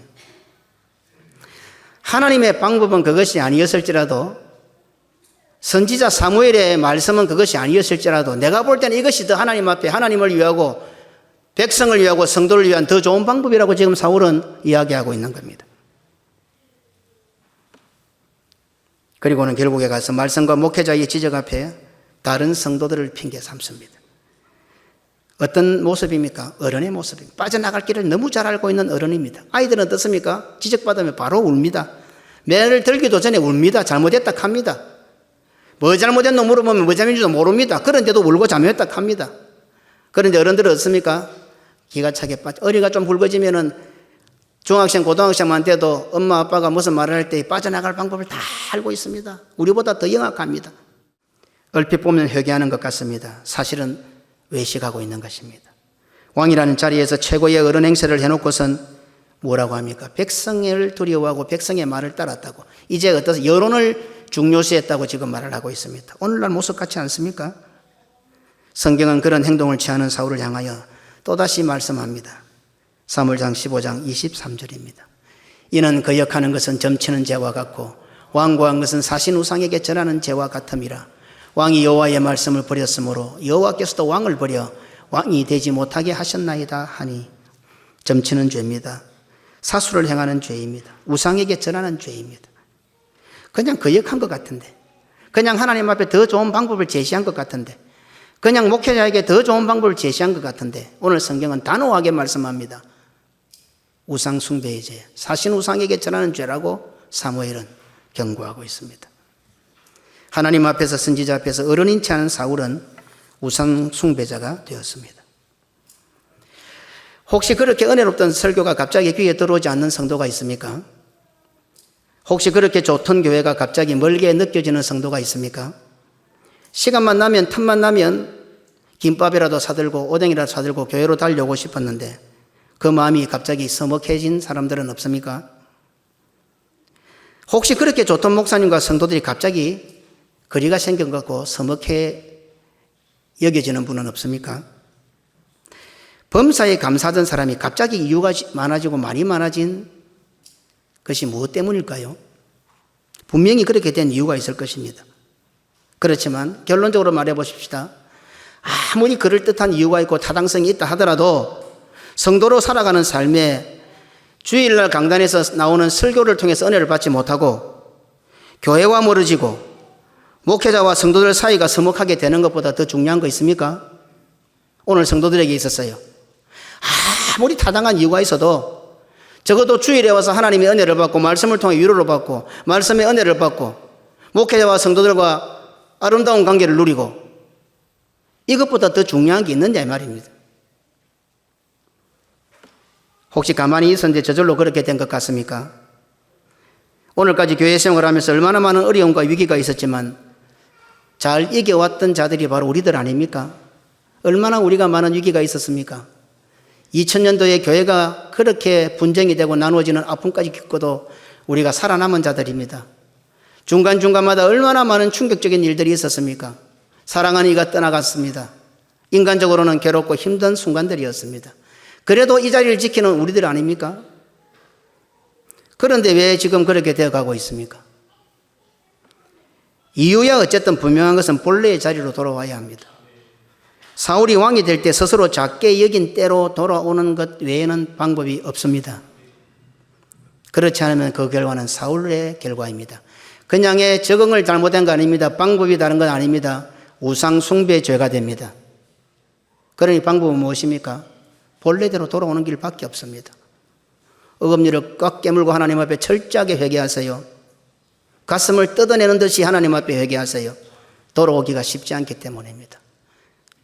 하나님의 방법은 그것이 아니었을지라도, 선지자 사무엘의 말씀은 그것이 아니었을지라도 내가 볼 때는 이것이 더 하나님 앞에 하나님을 위하고 백성을 위하고 성도를 위한 더 좋은 방법이라고 지금 사울은 이야기하고 있는 겁니다. 그리고는 결국에 가서 말씀과 목회자의 지적 앞에 다른 성도들을 핑계 삼습니다. 어떤 모습입니까? 어른의 모습입니다. 빠져나갈 길을 너무 잘 알고 있는 어른입니다. 아이들은 어떻습니까? 지적받으면 바로 웁니다. 매를 들기도 전에 웁니다. 잘못했다 합니다. 뭐 잘못했노 물어보면 뭐 잘못인지도 모릅니다. 그런데도 울고 잘못했다 합니다. 그런데 어른들은 어떻습니까? 기가 차게 빠져. 어리가 좀 붉어지면은 중학생, 고등학생만 돼도 엄마, 아빠가 무슨 말을 할 때 빠져나갈 방법을 다 알고 있습니다. 우리보다 더 영악합니다. 얼핏 보면 회개하는 것 같습니다. 사실은 외식하고 있는 것입니다. 왕이라는 자리에서 최고의 어른 행세를 해놓고선 뭐라고 합니까? 백성을 두려워하고 백성의 말을 따랐다고. 이제 어떠세요? 여론을 중요시했다고 지금 말을 하고 있습니다. 오늘날 모습 같지 않습니까? 성경은 그런 행동을 취하는 사울을 향하여 또다시 말씀합니다. 사무엘상 15장 23절입니다. 이는 거역하는 것은 점치는 죄와 같고 완고한 것은 사신 우상에게 절하는 죄와 같음이라. 왕이 여호와의 말씀을 버렸으므로 여호와께서도 왕을 버려 왕이 되지 못하게 하셨나이다 하니. 점치는 죄입니다. 사수를 행하는 죄입니다. 우상에게 절하는 죄입니다. 그냥 거역한 것 같은데, 그냥 하나님 앞에 더 좋은 방법을 제시한 것 같은데, 그냥 목회자에게 더 좋은 방법을 제시한 것 같은데, 오늘 성경은 단호하게 말씀합니다. 우상 숭배의 죄, 사신 우상에게 절하는 죄라고 사무엘은 경고하고 있습니다. 하나님 앞에서, 선지자 앞에서 어른인 체 하는 사울은 우상 숭배자가 되었습니다. 혹시 그렇게 은혜롭던 설교가 갑자기 귀에 들어오지 않는 성도가 있습니까? 혹시 그렇게 좋던 교회가 갑자기 멀게 느껴지는 성도가 있습니까? 시간만 나면, 틈만 나면 김밥이라도 사들고 오뎅이라도 사들고 교회로 달려오고 싶었는데 그 마음이 갑자기 서먹해진 사람들은 없습니까? 혹시 그렇게 좋던 목사님과 성도들이 갑자기 거리가 생긴 것 같고 서먹해 여겨지는 분은 없습니까? 범사에 감사하던 사람이 갑자기 이유가 많아지고 말이 많아진 것이 무엇 때문일까요? 분명히 그렇게 된 이유가 있을 것입니다. 그렇지만 결론적으로 말해 보십시다. 아무리 그럴듯한 이유가 있고 타당성이 있다 하더라도 성도로 살아가는 삶에 주일날 강단에서 나오는 설교를 통해서 은혜를 받지 못하고 교회와 멀어지고 목회자와 성도들 사이가 서먹하게 되는 것보다 더 중요한 거 있습니까? 오늘 성도들에게 있었어요. 아무리 타당한 이유가 있어도 적어도 주일에 와서 하나님의 은혜를 받고 말씀을 통해 위로를 받고 말씀의 은혜를 받고 목회자와 성도들과 아름다운 관계를 누리고 이것보다 더 중요한 게 있느냐 이 말입니다. 혹시 가만히 있었는데 저절로 그렇게 된 것 같습니까? 오늘까지 교회 생활을 하면서 얼마나 많은 어려움과 위기가 있었지만 잘 이겨왔던 자들이 바로 우리들 아닙니까? 얼마나 우리가 많은 위기가 있었습니까? 2000년도에 교회가 그렇게 분쟁이 되고 나누어지는 아픔까지 겪고도 우리가 살아남은 자들입니다. 중간중간마다 얼마나 많은 충격적인 일들이 있었습니까? 사랑하는 이가 떠나갔습니다. 인간적으로는 괴롭고 힘든 순간들이었습니다. 그래도 이 자리를 지키는 우리들 아닙니까? 그런데 왜 지금 그렇게 되어가고 있습니까? 이유야 어쨌든 분명한 것은 본래의 자리로 돌아와야 합니다. 사울이 왕이 될 때 스스로 작게 여긴 때로 돌아오는 것 외에는 방법이 없습니다. 그렇지 않으면 그 결과는 사울의 결과입니다. 그냥의 적응을 잘못한 거 아닙니다. 방법이 다른 건 아닙니다. 우상 숭배 죄가 됩니다. 그러니 방법은 무엇입니까? 본래대로 돌아오는 길밖에 없습니다. 어금니를 꽉 깨물고 하나님 앞에 철저하게 회개하세요. 가슴을 뜯어내는 듯이 하나님 앞에 회개하세요. 돌아오기가 쉽지 않기 때문입니다.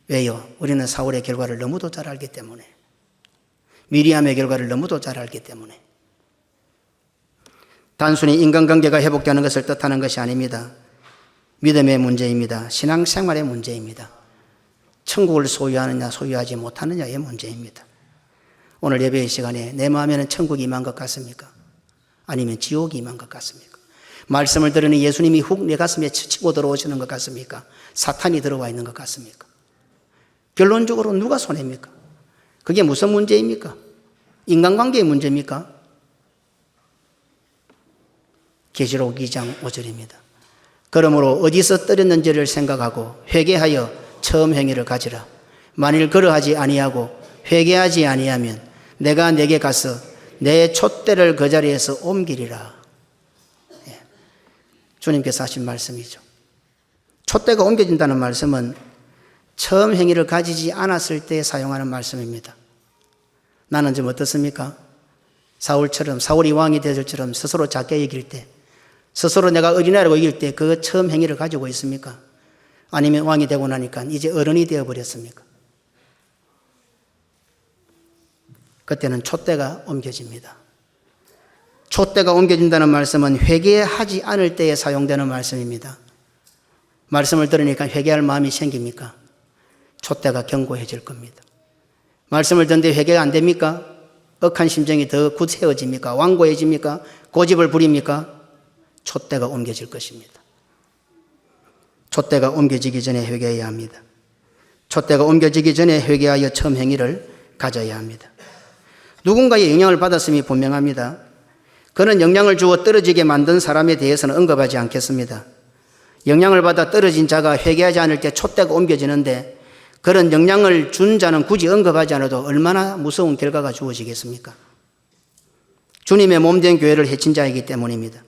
왜요? 우리는 사울의 결과를 너무도 잘 알기 때문에, 미리암의 결과를 너무도 잘 알기 때문에. 단순히 인간관계가 회복되는 것을 뜻하는 것이 아닙니다. 믿음의 문제입니다. 신앙생활의 문제입니다. 천국을 소유하느냐 소유하지 못하느냐의 문제입니다. 오늘 예배의 시간에 내 마음에는 천국이 임한 것 같습니까? 아니면 지옥이 임한 것 같습니까? 말씀을 들으니 예수님이 훅 내 가슴에 치고 들어오시는 것 같습니까? 사탄이 들어와 있는 것 같습니까? 결론적으로 누가 손해입니까? 그게 무슨 문제입니까? 인간관계의 문제입니까? 계시록 2장 5절입니다. 그러므로 어디서 떨었는지를 생각하고 회개하여 처음 행위를 가지라. 만일 그러하지 아니하고 회개하지 아니하면 내가 내게 가서 내 촛대를 그 자리에서 옮기리라. 주님께서 하신 말씀이죠. 촛대가 옮겨진다는 말씀은 처음 행위를 가지지 않았을 때 사용하는 말씀입니다. 나는 좀 어떻습니까? 사울이 왕이 되절처럼 스스로 작게 이길 때, 스스로 내가 어린아이라고 이길 때 그 처음 행위를 가지고 있습니까? 아니면 왕이 되고 나니까 이제 어른이 되어버렸습니까? 그때는 촛대가 옮겨집니다. 촛대가 옮겨진다는 말씀은 회개하지 않을 때에 사용되는 말씀입니다. 말씀을 들으니까 회개할 마음이 생깁니까? 촛대가 견고해질 겁니다. 말씀을 듣는데 회개가 안 됩니까? 억한 심정이 더 굳세어집니까? 완고해집니까? 고집을 부립니까? 촛대가 옮겨질 것입니다. 촛대가 옮겨지기 전에 회개해야 합니다. 촛대가 옮겨지기 전에 회개하여 처음 행위를 가져야 합니다. 누군가의 영향을 받았음이 분명합니다. 그는 영향을 주어 떨어지게 만든 사람에 대해서는 언급하지 않겠습니다. 영향을 받아 떨어진 자가 회개하지 않을 때 촛대가 옮겨지는데 그런 영향을 준 자는 굳이 언급하지 않아도 얼마나 무서운 결과가 주어지겠습니까? 주님의 몸된 교회를 해친 자이기 때문입니다.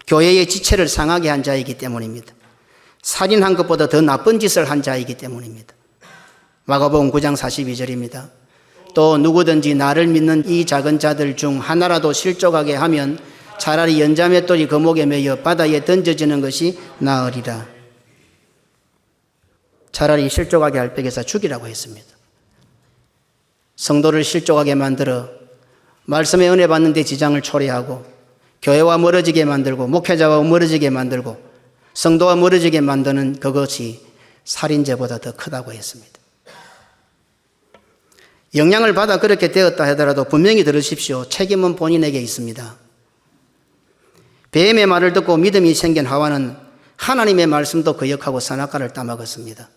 교회의 지체를 상하게 한 자이기 때문입니다. 살인한 것보다 더 나쁜 짓을 한 자이기 때문입니다. 마가복음 9장 42절입니다. 또 누구든지 나를 믿는 이 작은 자들 중 하나라도 실족하게 하면 차라리 연자맷돌이 그 목에 매여 바다에 던져지는 것이 나으리라. 차라리 실족하게 할 벽에서 죽이라고 했습니다. 성도를 실족하게 만들어 말씀의 은혜 받는 데 지장을 초래하고 교회와 멀어지게 만들고 목회자와 멀어지게 만들고 성도와 멀어지게 만드는 그것이 살인죄보다 더 크다고 했습니다. 영향을 받아 그렇게 되었다 하더라도 분명히 들으십시오. 책임은 본인에게 있습니다. 뱀의 말을 듣고 믿음이 생긴 하와는 하나님의 말씀도 거역하고 선악과를 따먹었습니다.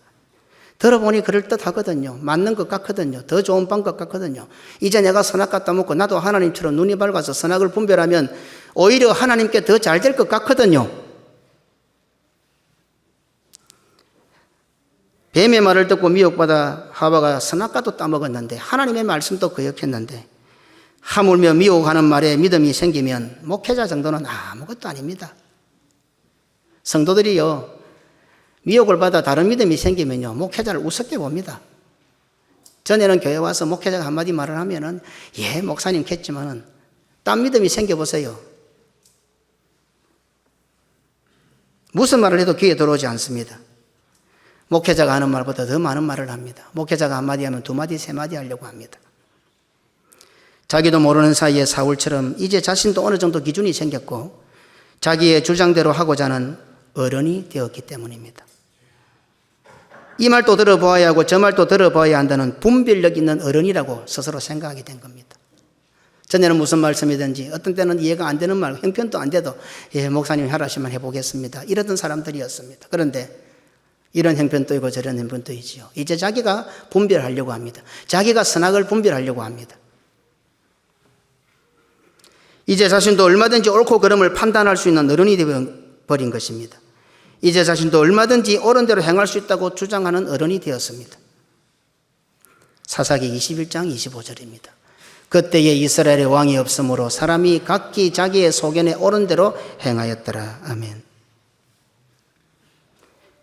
들어보니 그럴듯하거든요. 맞는 것 같거든요. 더 좋은 방법 같거든요. 이제 내가 선악과 따먹고 나도 하나님처럼 눈이 밝아서 선악을 분별하면 오히려 하나님께 더 잘 될 것 같거든요. 뱀의 말을 듣고 미혹받아 하와가 선악과도 따먹었는데 하나님의 말씀도 거역했는데 하물며 미혹하는 말에 믿음이 생기면 목회자 정도는 아무것도 아닙니다. 성도들이요, 미혹을 받아 다른 믿음이 생기면요, 목회자를 우습게 봅니다. 전에는 교회 와서 목회자가 한마디 말을 하면은, 예, 목사님 겠지만은, 딴 믿음이 생겨보세요. 무슨 말을 해도 귀에 들어오지 않습니다. 목회자가 하는 말보다 더 많은 말을 합니다. 목회자가 한마디 하면 두마디, 세마디 하려고 합니다. 자기도 모르는 사이에 사울처럼 이제 자신도 어느 정도 기준이 생겼고 자기의 주장대로 하고자 하는 어른이 되었기 때문입니다. 이 말도 들어보아야 하고 저 말도 들어보아야 한다는 분별력 있는 어른이라고 스스로 생각하게 된 겁니다. 전에는 무슨 말씀이든지 어떤 때는 이해가 안 되는 말, 형편도 안 돼도 예, 목사님 하라시면 해보겠습니다. 이러던 사람들이었습니다. 그런데 이런 형편도 있고 저런 형편도 있지요. 이제 자기가 분별하려고 합니다. 자기가 선악을 분별하려고 합니다. 이제 자신도 얼마든지 옳고 그름을 판단할 수 있는 어른이 되어버린 것입니다. 이제 자신도 얼마든지 옳은 대로 행할 수 있다고 주장하는 어른이 되었습니다. 사사기 21장 25절입니다. 그때에 이스라엘의 왕이 없으므로 사람이 각기 자기의 소견에 옳은 대로 행하였더라. 아멘.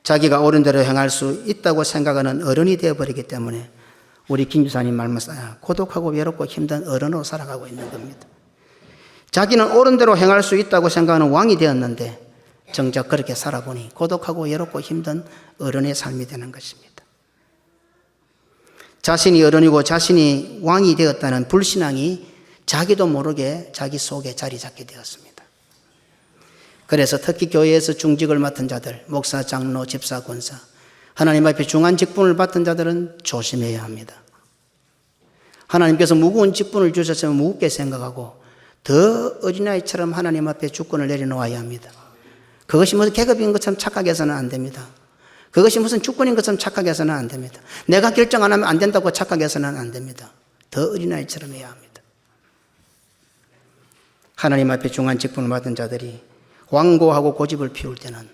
자기가 옳은 대로 행할 수 있다고 생각하는 어른이 되어버리기 때문에 우리 김 주사님 말만 고독하고 외롭고 힘든 어른으로 살아가고 있는 겁니다. 자기는 옳은 대로 행할 수 있다고 생각하는 왕이 되었는데 정작 그렇게 살아보니 고독하고 외롭고 힘든 어른의 삶이 되는 것입니다. 자신이 어른이고 자신이 왕이 되었다는 불신앙이 자기도 모르게 자기 속에 자리 잡게 되었습니다. 그래서 특히 교회에서 중직을 맡은 자들, 목사, 장로, 집사, 권사, 하나님 앞에 중한 직분을 맡은 자들은 조심해야 합니다. 하나님께서 무거운 직분을 주셨으면 무겁게 생각하고 더 어린아이처럼 하나님 앞에 주권을 내려놓아야 합니다. 그것이 무슨 계급인 것처럼 착각해서는 안 됩니다. 그것이 무슨 주권인 것처럼 착각해서는 안 됩니다. 내가 결정 안 하면 안 된다고 착각해서는 안 됩니다. 더 어린아이처럼 해야 합니다. 하나님 앞에 중한 직분을 맡은 자들이 완고하고 고집을 피울 때는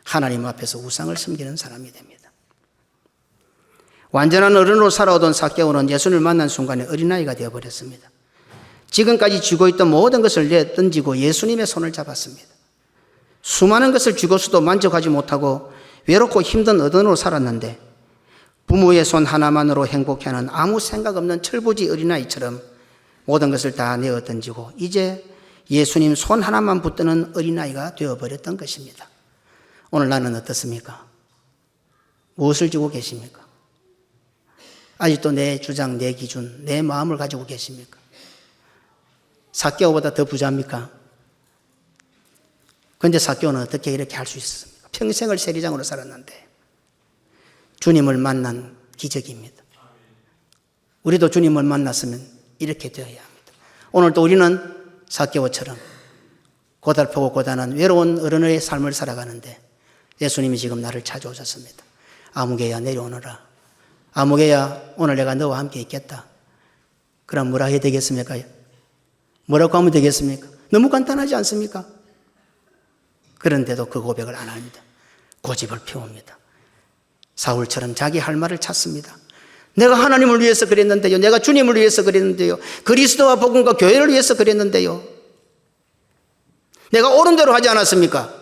하나님 앞에서 우상을 섬기는 사람이 됩니다. 완전한 어른으로 살아오던 삭개오는 예수님을 만난 순간에 어린아이가 되어버렸습니다. 지금까지 쥐고 있던 모든 것을 내던지고 예수님의 손을 잡았습니다. 수많은 것을 쥐고서도 만족하지 못하고 외롭고 힘든 어른으로 살았는데 부모의 손 하나만으로 행복해하는 아무 생각 없는 철부지 어린아이처럼 모든 것을 다 내어 던지고 이제 예수님 손 하나만 붙드는 어린아이가 되어버렸던 것입니다. 오늘 나는 어떻습니까? 무엇을 쥐고 계십니까? 아직도 내 주장, 내 기준, 내 마음을 가지고 계십니까? 삭개오보다 더 부자입니까? 그런데 삭개오는 어떻게 이렇게 할 수 있었습니까? 평생을 세리장으로 살았는데 주님을 만난 기적입니다. 우리도 주님을 만났으면 이렇게 되어야 합니다. 오늘도 우리는 삭개오처럼 고달프고 고단한 외로운 어른의 삶을 살아가는데 예수님이 지금 나를 찾아오셨습니다. 아무개야 내려오너라. 아무개야 오늘 내가 너와 함께 있겠다. 그럼 뭐라 해야 되겠습니까? 뭐라고 하면 되겠습니까? 너무 간단하지 않습니까? 그런데도 그 고백을 안 합니다. 고집을 피웁니다. 사울처럼 자기 할 말을 찾습니다. 내가 하나님을 위해서 그랬는데요. 내가 주님을 위해서 그랬는데요. 그리스도와 복음과 교회를 위해서 그랬는데요. 내가 옳은 대로 하지 않았습니까?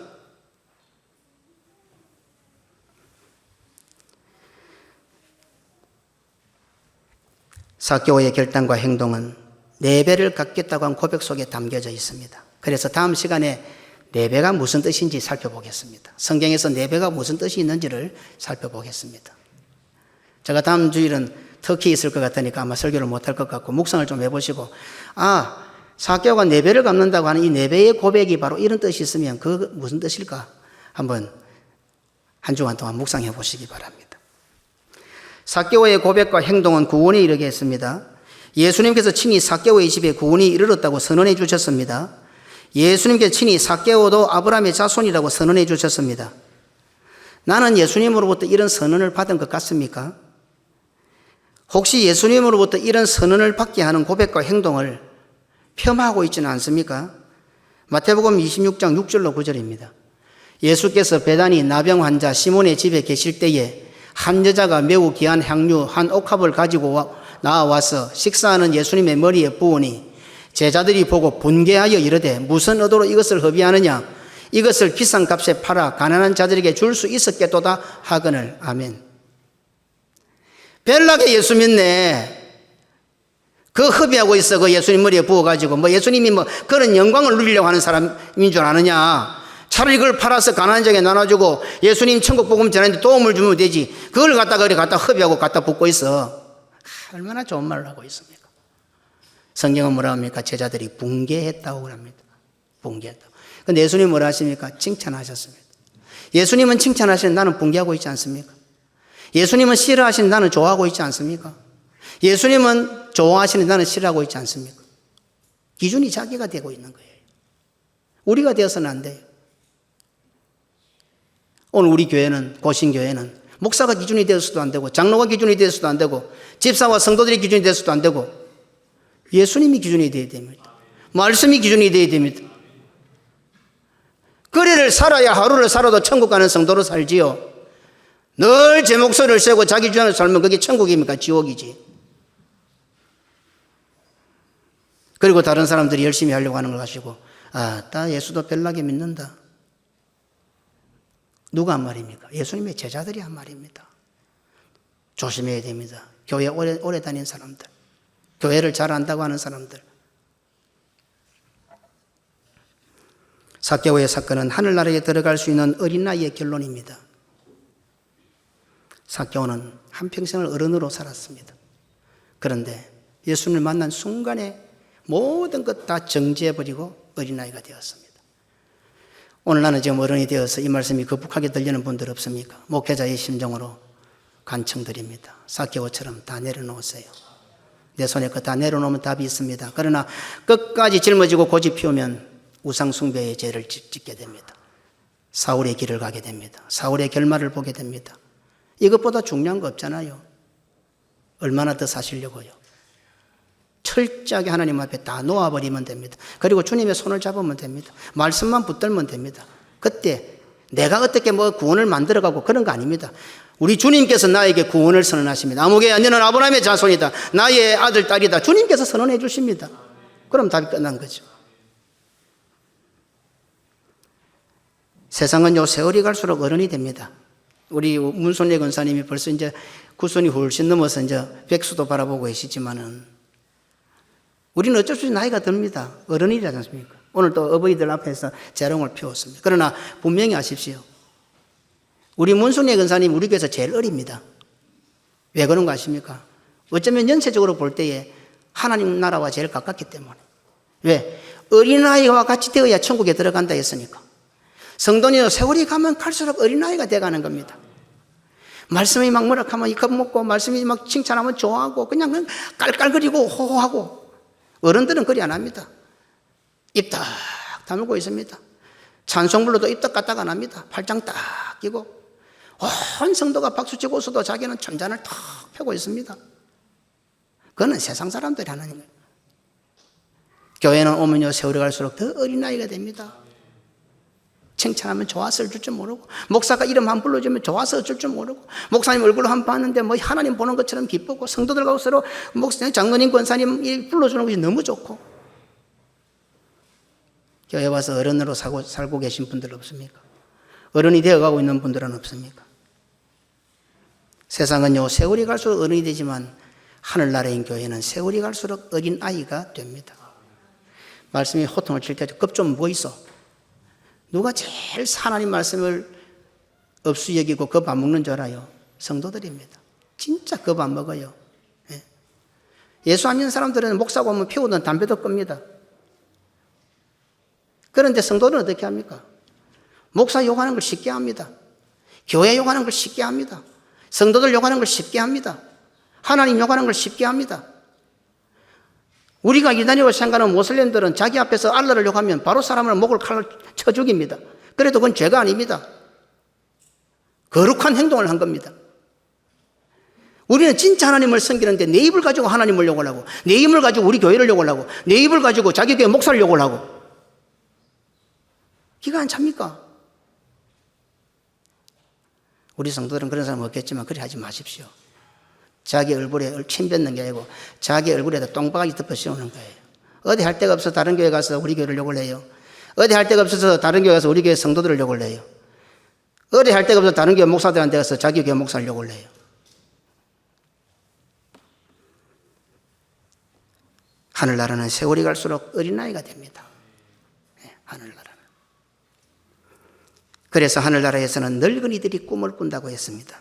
삭개오의 결단과 행동은 4배를 갚겠다고 한 고백 속에 담겨져 있습니다. 그래서 다음 시간에 4배가 무슨 뜻인지 살펴보겠습니다. 성경에서 4배가 무슨 뜻이 있는지를 살펴보겠습니다. 제가 다음 주일은 터키에 있을 것 같으니까 아마 설교를 못할 것 같고 묵상을 좀 해보시고 삭개오가 4배를 갚는다고 하는 이 4배의 고백이 바로 이런 뜻이 있으면 그 무슨 뜻일까 한번 한 주간 동안 묵상해 보시기 바랍니다. 삭개오의 고백과 행동은 구원에 이르게 했습니다. 예수님께서 친히 삭개오의 집에 구원이 이르렀다고 선언해 주셨습니다. 예수님께서 친히 삭개오도 아브라함의 자손이라고 선언해 주셨습니다. 나는 예수님으로부터 이런 선언을 받은 것 같습니까? 혹시 예수님으로부터 이런 선언을 받게 하는 고백과 행동을 폄하하고 있지는 않습니까? 마태복음 26장 6절로 9절입니다. 예수께서 베다니 나병 환자 시몬의 집에 계실 때에 한 여자가 매우 귀한 향유 한 옥합을 가지고 나와서 식사하는 예수님의 머리에 부으니 제자들이 보고 분개하여 이르되 무슨 의도로 이것을 허비하느냐 이것을 비싼 값에 팔아 가난한 자들에게 줄 수 있었겠도다 하거늘. 아멘. 벨나게 예수 믿네. 그 허비하고 있어. 그 예수님 머리에 부어가지고 예수님이 그런 영광을 누리려고 하는 사람인 줄 아느냐. 차라리 그걸 팔아서 가난한 자에게 나눠주고 예수님 천국 복음 전하는데 도움을 주면 되지. 그걸 갖다가 허비하고 갖다 붓고 있어. 얼마나 좋은 말을 하고 있습니까? 성경은 뭐라 합니까? 제자들이 붕괴했다고 합니다. 붕괴했다고. 근데 예수님 뭐라 하십니까? 칭찬하셨습니다. 예수님은 칭찬하시는 나는 붕괴하고 있지 않습니까? 예수님은 싫어하시는 나는 좋아하고 있지 않습니까? 예수님은 좋아하시는 나는 싫어하고 있지 않습니까? 기준이 자기가 되고 있는 거예요. 우리가 되어서는 안 돼요. 오늘 우리 교회는, 고신교회는 목사가 기준이 되어서도 안 되고 장로가 기준이 되어서도 안 되고 집사와 성도들이 기준이 되어서도 안 되고 예수님이 기준이 되어야 됩니다. 말씀이 기준이 되어야 됩니다. 거리를 살아야 하루를 살아도 천국 가는 성도로 살지요. 늘 제 목소리를 세고 자기 주장을 살면 그게 천국입니까? 지옥이지. 그리고 다른 사람들이 열심히 하려고 하는 걸 가지고 나 예수도 별나게 믿는다. 누가 한 말입니까? 예수님의 제자들이 한 말입니다. 조심해야 됩니다. 교회 오래 다닌 사람들, 교회를 잘 안다고 하는 사람들. 삭개오의 사건은 하늘나라에 들어갈 수 있는 어린 나이의 결론입니다. 삭개오는 한평생을 어른으로 살았습니다. 그런데 예수님을 만난 순간에 모든 것 다 정지해버리고 어린아이가 되었습니다. 오늘 나는 지금 어른이 되어서 이 말씀이 거북하게 들리는 분들 없습니까? 목회자의 심정으로 간청드립니다. 삭개오처럼 다 내려놓으세요. 내 손에 그 다 내려놓으면 답이 있습니다. 그러나 끝까지 짊어지고 고집 피우면 우상숭배의 죄를 짓게 됩니다. 사울의 길을 가게 됩니다. 사울의 결말을 보게 됩니다. 이것보다 중요한 거 없잖아요. 얼마나 더 사시려고요. 철저하게 하나님 앞에 다 놓아버리면 됩니다. 그리고 주님의 손을 잡으면 됩니다. 말씀만 붙들면 됩니다. 그때 내가 어떻게 구원을 만들어가고 그런 거 아닙니다. 우리 주님께서 나에게 구원을 선언하십니다. 아무개야 너는 아브라함의 자손이다. 나의 아들 딸이다. 주님께서 선언해 주십니다. 그럼 답이 끝난 거죠. 세상은요, 세월이 갈수록 어른이 됩니다. 우리 문손례 권사님이 벌써 이제 구순이 훨씬 넘어서 이제 백수도 바라보고 계시지만은 우리는 어쩔 수 없이 나이가 듭니다. 어른이지 않습니까? 오늘 또 어버이들 앞에서 재롱을 피웠습니다. 그러나 분명히 아십시오. 우리 문순례 권사님 우리 교회에서 제일 어립니다. 왜 그런 거 아십니까? 어쩌면 연세적으로 볼 때에 하나님 나라와 제일 가깝기 때문에. 왜? 어린아이와 같이 되어야 천국에 들어간다 했으니까. 성도님은 세월이 가면 갈수록 어린아이가 돼가는 겁니다. 말씀이 막 뭐라 하면 겁먹고 말씀이 막 칭찬하면 좋아하고 그냥 깔깔거리고 호호하고 어른들은 그리 안 합니다. 입 딱 다물고 있습니다. 찬송 불러도 입 딱 까딱 안 합니다. 팔짱 딱 끼고 온 성도가 박수치고 있어도 자기는 천잔을 탁 펴고 있습니다. 그거는 세상 사람들이 하는 거예요. 교회는 오면요 세월이 갈수록 더 어린아이가 됩니다. 칭찬하면 좋아서 어쩔 줄 모르고 목사가 이름 한 불러주면 좋아서 어쩔 줄 모르고 목사님 얼굴을 한 번 봤는데 하나님 보는 것처럼 기쁘고 성도들하고 서로 목사님, 장로님, 권사님 불러주는 것이 너무 좋고 교회 와서 어른으로 살고 계신 분들 없습니까? 어른이 되어가고 있는 분들은 없습니까? 세상은요 세월이 갈수록 어른이 되지만 하늘나라인 교회는 세월이 갈수록 어린 아이가 됩니다. 말씀이 호통을 칠 때 겁 좀 뭐 있어? 누가 제일 하나님 말씀을 업수 여기고 겁 안 먹는 줄 알아요? 성도들입니다. 진짜 겁 안 먹어요. 예수 안 믿는 사람들은 목사고 하면 피우던 담배도 끕니다. 그런데 성도는 어떻게 합니까? 목사 욕하는 걸 쉽게 합니다. 교회 욕하는 걸 쉽게 합니다. 성도들 욕하는 걸 쉽게 합니다. 하나님 욕하는 걸 쉽게 합니다. 우리가 이단이라고 생각하는 모슬렘들은 자기 앞에서 알라를 욕하면 바로 사람을 목을 칼로 쳐 죽입니다. 그래도 그건 죄가 아닙니다. 거룩한 행동을 한 겁니다. 우리는 진짜 하나님을 섬기는데 내 입을 가지고 하나님을 욕을 하고 내 입을 가지고 우리 교회를 욕을 하고 내 입을 가지고 자기 교회 목사를 욕을 하고 기가 안 찹니까? 우리 성도들은 그런 사람 없겠지만 그리 하지 마십시오. 자기 얼굴에 침 뱉는 게 아니고 자기 얼굴에다 똥바가지 덮어 씌우는 거예요. 어디 할 데가 없어서 다른 교회 가서 우리 교회를 욕을 해요. 어디 할 데가 없어서 다른 교회 가서 우리 교회 성도들을 욕을 해요. 어디 할 데가 없어서 다른 교회 목사들한테 가서 자기 교회 목사를 욕을 해요. 하늘나라는 세월이 갈수록 어린아이가 됩니다. 하늘나라는. 그래서 하늘나라에서는 늙은이들이 꿈을 꾼다고 했습니다.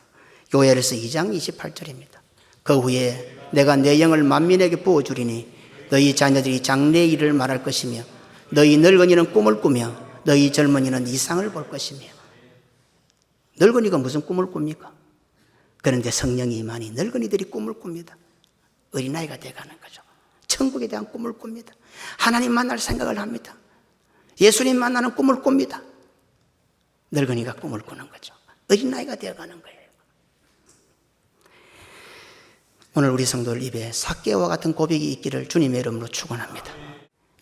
요엘에서 2장 28절입니다. 그 후에 내가 내 영을 만민에게 부어주리니 너희 자녀들이 장래의 일을 말할 것이며 너희 늙은이는 꿈을 꾸며 너희 젊은이는 이상을 볼 것이며. 늙은이가 무슨 꿈을 꿉니까? 그런데 성령이 임하니 늙은이들이 꿈을 꿉니다. 어린아이가 돼가는 거죠. 천국에 대한 꿈을 꿉니다. 하나님 만날 생각을 합니다. 예수님 만나는 꿈을 꿉니다. 늙은이가 꿈을 꾸는 거죠. 어린아이가 되어가는 거예요. 오늘 우리 성도들 입에 삭개와 같은 고백이 있기를 주님의 이름으로 축원합니다.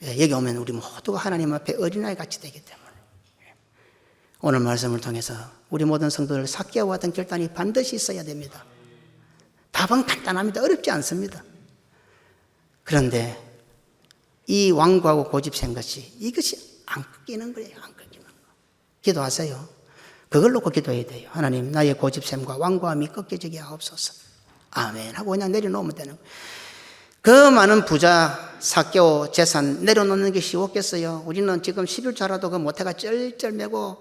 여기 오면 우리 모두가 하나님 앞에 어린아이 같이 되기 때문에 오늘 말씀을 통해서 우리 모든 성도들 삭개와 같은 결단이 반드시 있어야 됩니다. 답은 간단합니다. 어렵지 않습니다. 그런데 이 완고하고 고집센 것이 이것이 안 꺾이는 거예요. 안 꺾이는 거. 기도하세요. 그걸 놓고 기도해야 돼요. 하나님 나의 고집샘과 완고함이 꺾여지게 하옵소서. 아멘 하고 그냥 내려놓으면 되는 거예요. 그 많은 부자 삭개오 재산 내려놓는 게 쉬웠겠어요? 우리는 지금 11조라도 그 못해가 쩔쩔매고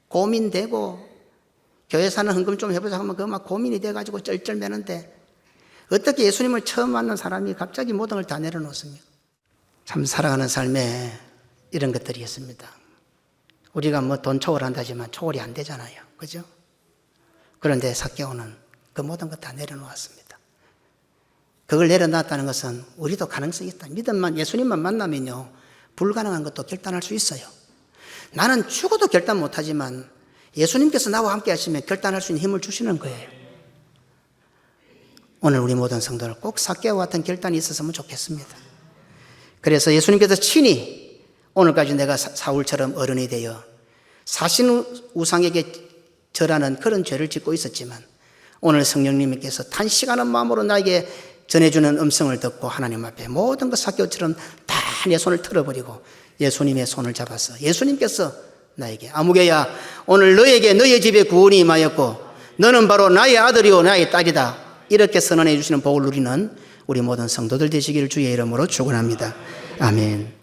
고민되고 교회 사는 헌금 좀 해보자 하면 그거 막 고민이 돼가지고 쩔쩔매는데 어떻게 예수님을 처음 만난 사람이 갑자기 모든 걸 다 내려놓습니까? 참 살아가는 삶에 이런 것들이 있습니다. 우리가 뭐 돈 초월한다지만 초월이 안 되잖아요. 그죠? 그런데 삭개오는 그 모든 것 다 내려놓았습니다. 그걸 내려놨다는 것은 우리도 가능성이 있다. 믿음만, 예수님만 만나면요, 불가능한 것도 결단할 수 있어요. 나는 죽어도 결단 못하지만 예수님께서 나와 함께 하시면 결단할 수 있는 힘을 주시는 거예요. 오늘 우리 모든 성도들 꼭 삭개오와 같은 결단이 있었으면 좋겠습니다. 그래서 예수님께서 친히 오늘까지 내가 사울처럼 어른이 되어 사신 우상에게 절하는 그런 죄를 짓고 있었지만 오늘 성령님께서 탄식하는 마음으로 나에게 전해주는 음성을 듣고 하나님 앞에 모든 것 삭개오처럼 다 내 손을 틀어버리고 예수님의 손을 잡아서 예수님께서 나에게 아무개야 오늘 너에게 너의 집에 구원이 임하였고 너는 바로 나의 아들이요 나의 딸이다 이렇게 선언해 주시는 복을 누리는 우리 모든 성도들 되시기를 주의 이름으로 축원합니다. 아멘.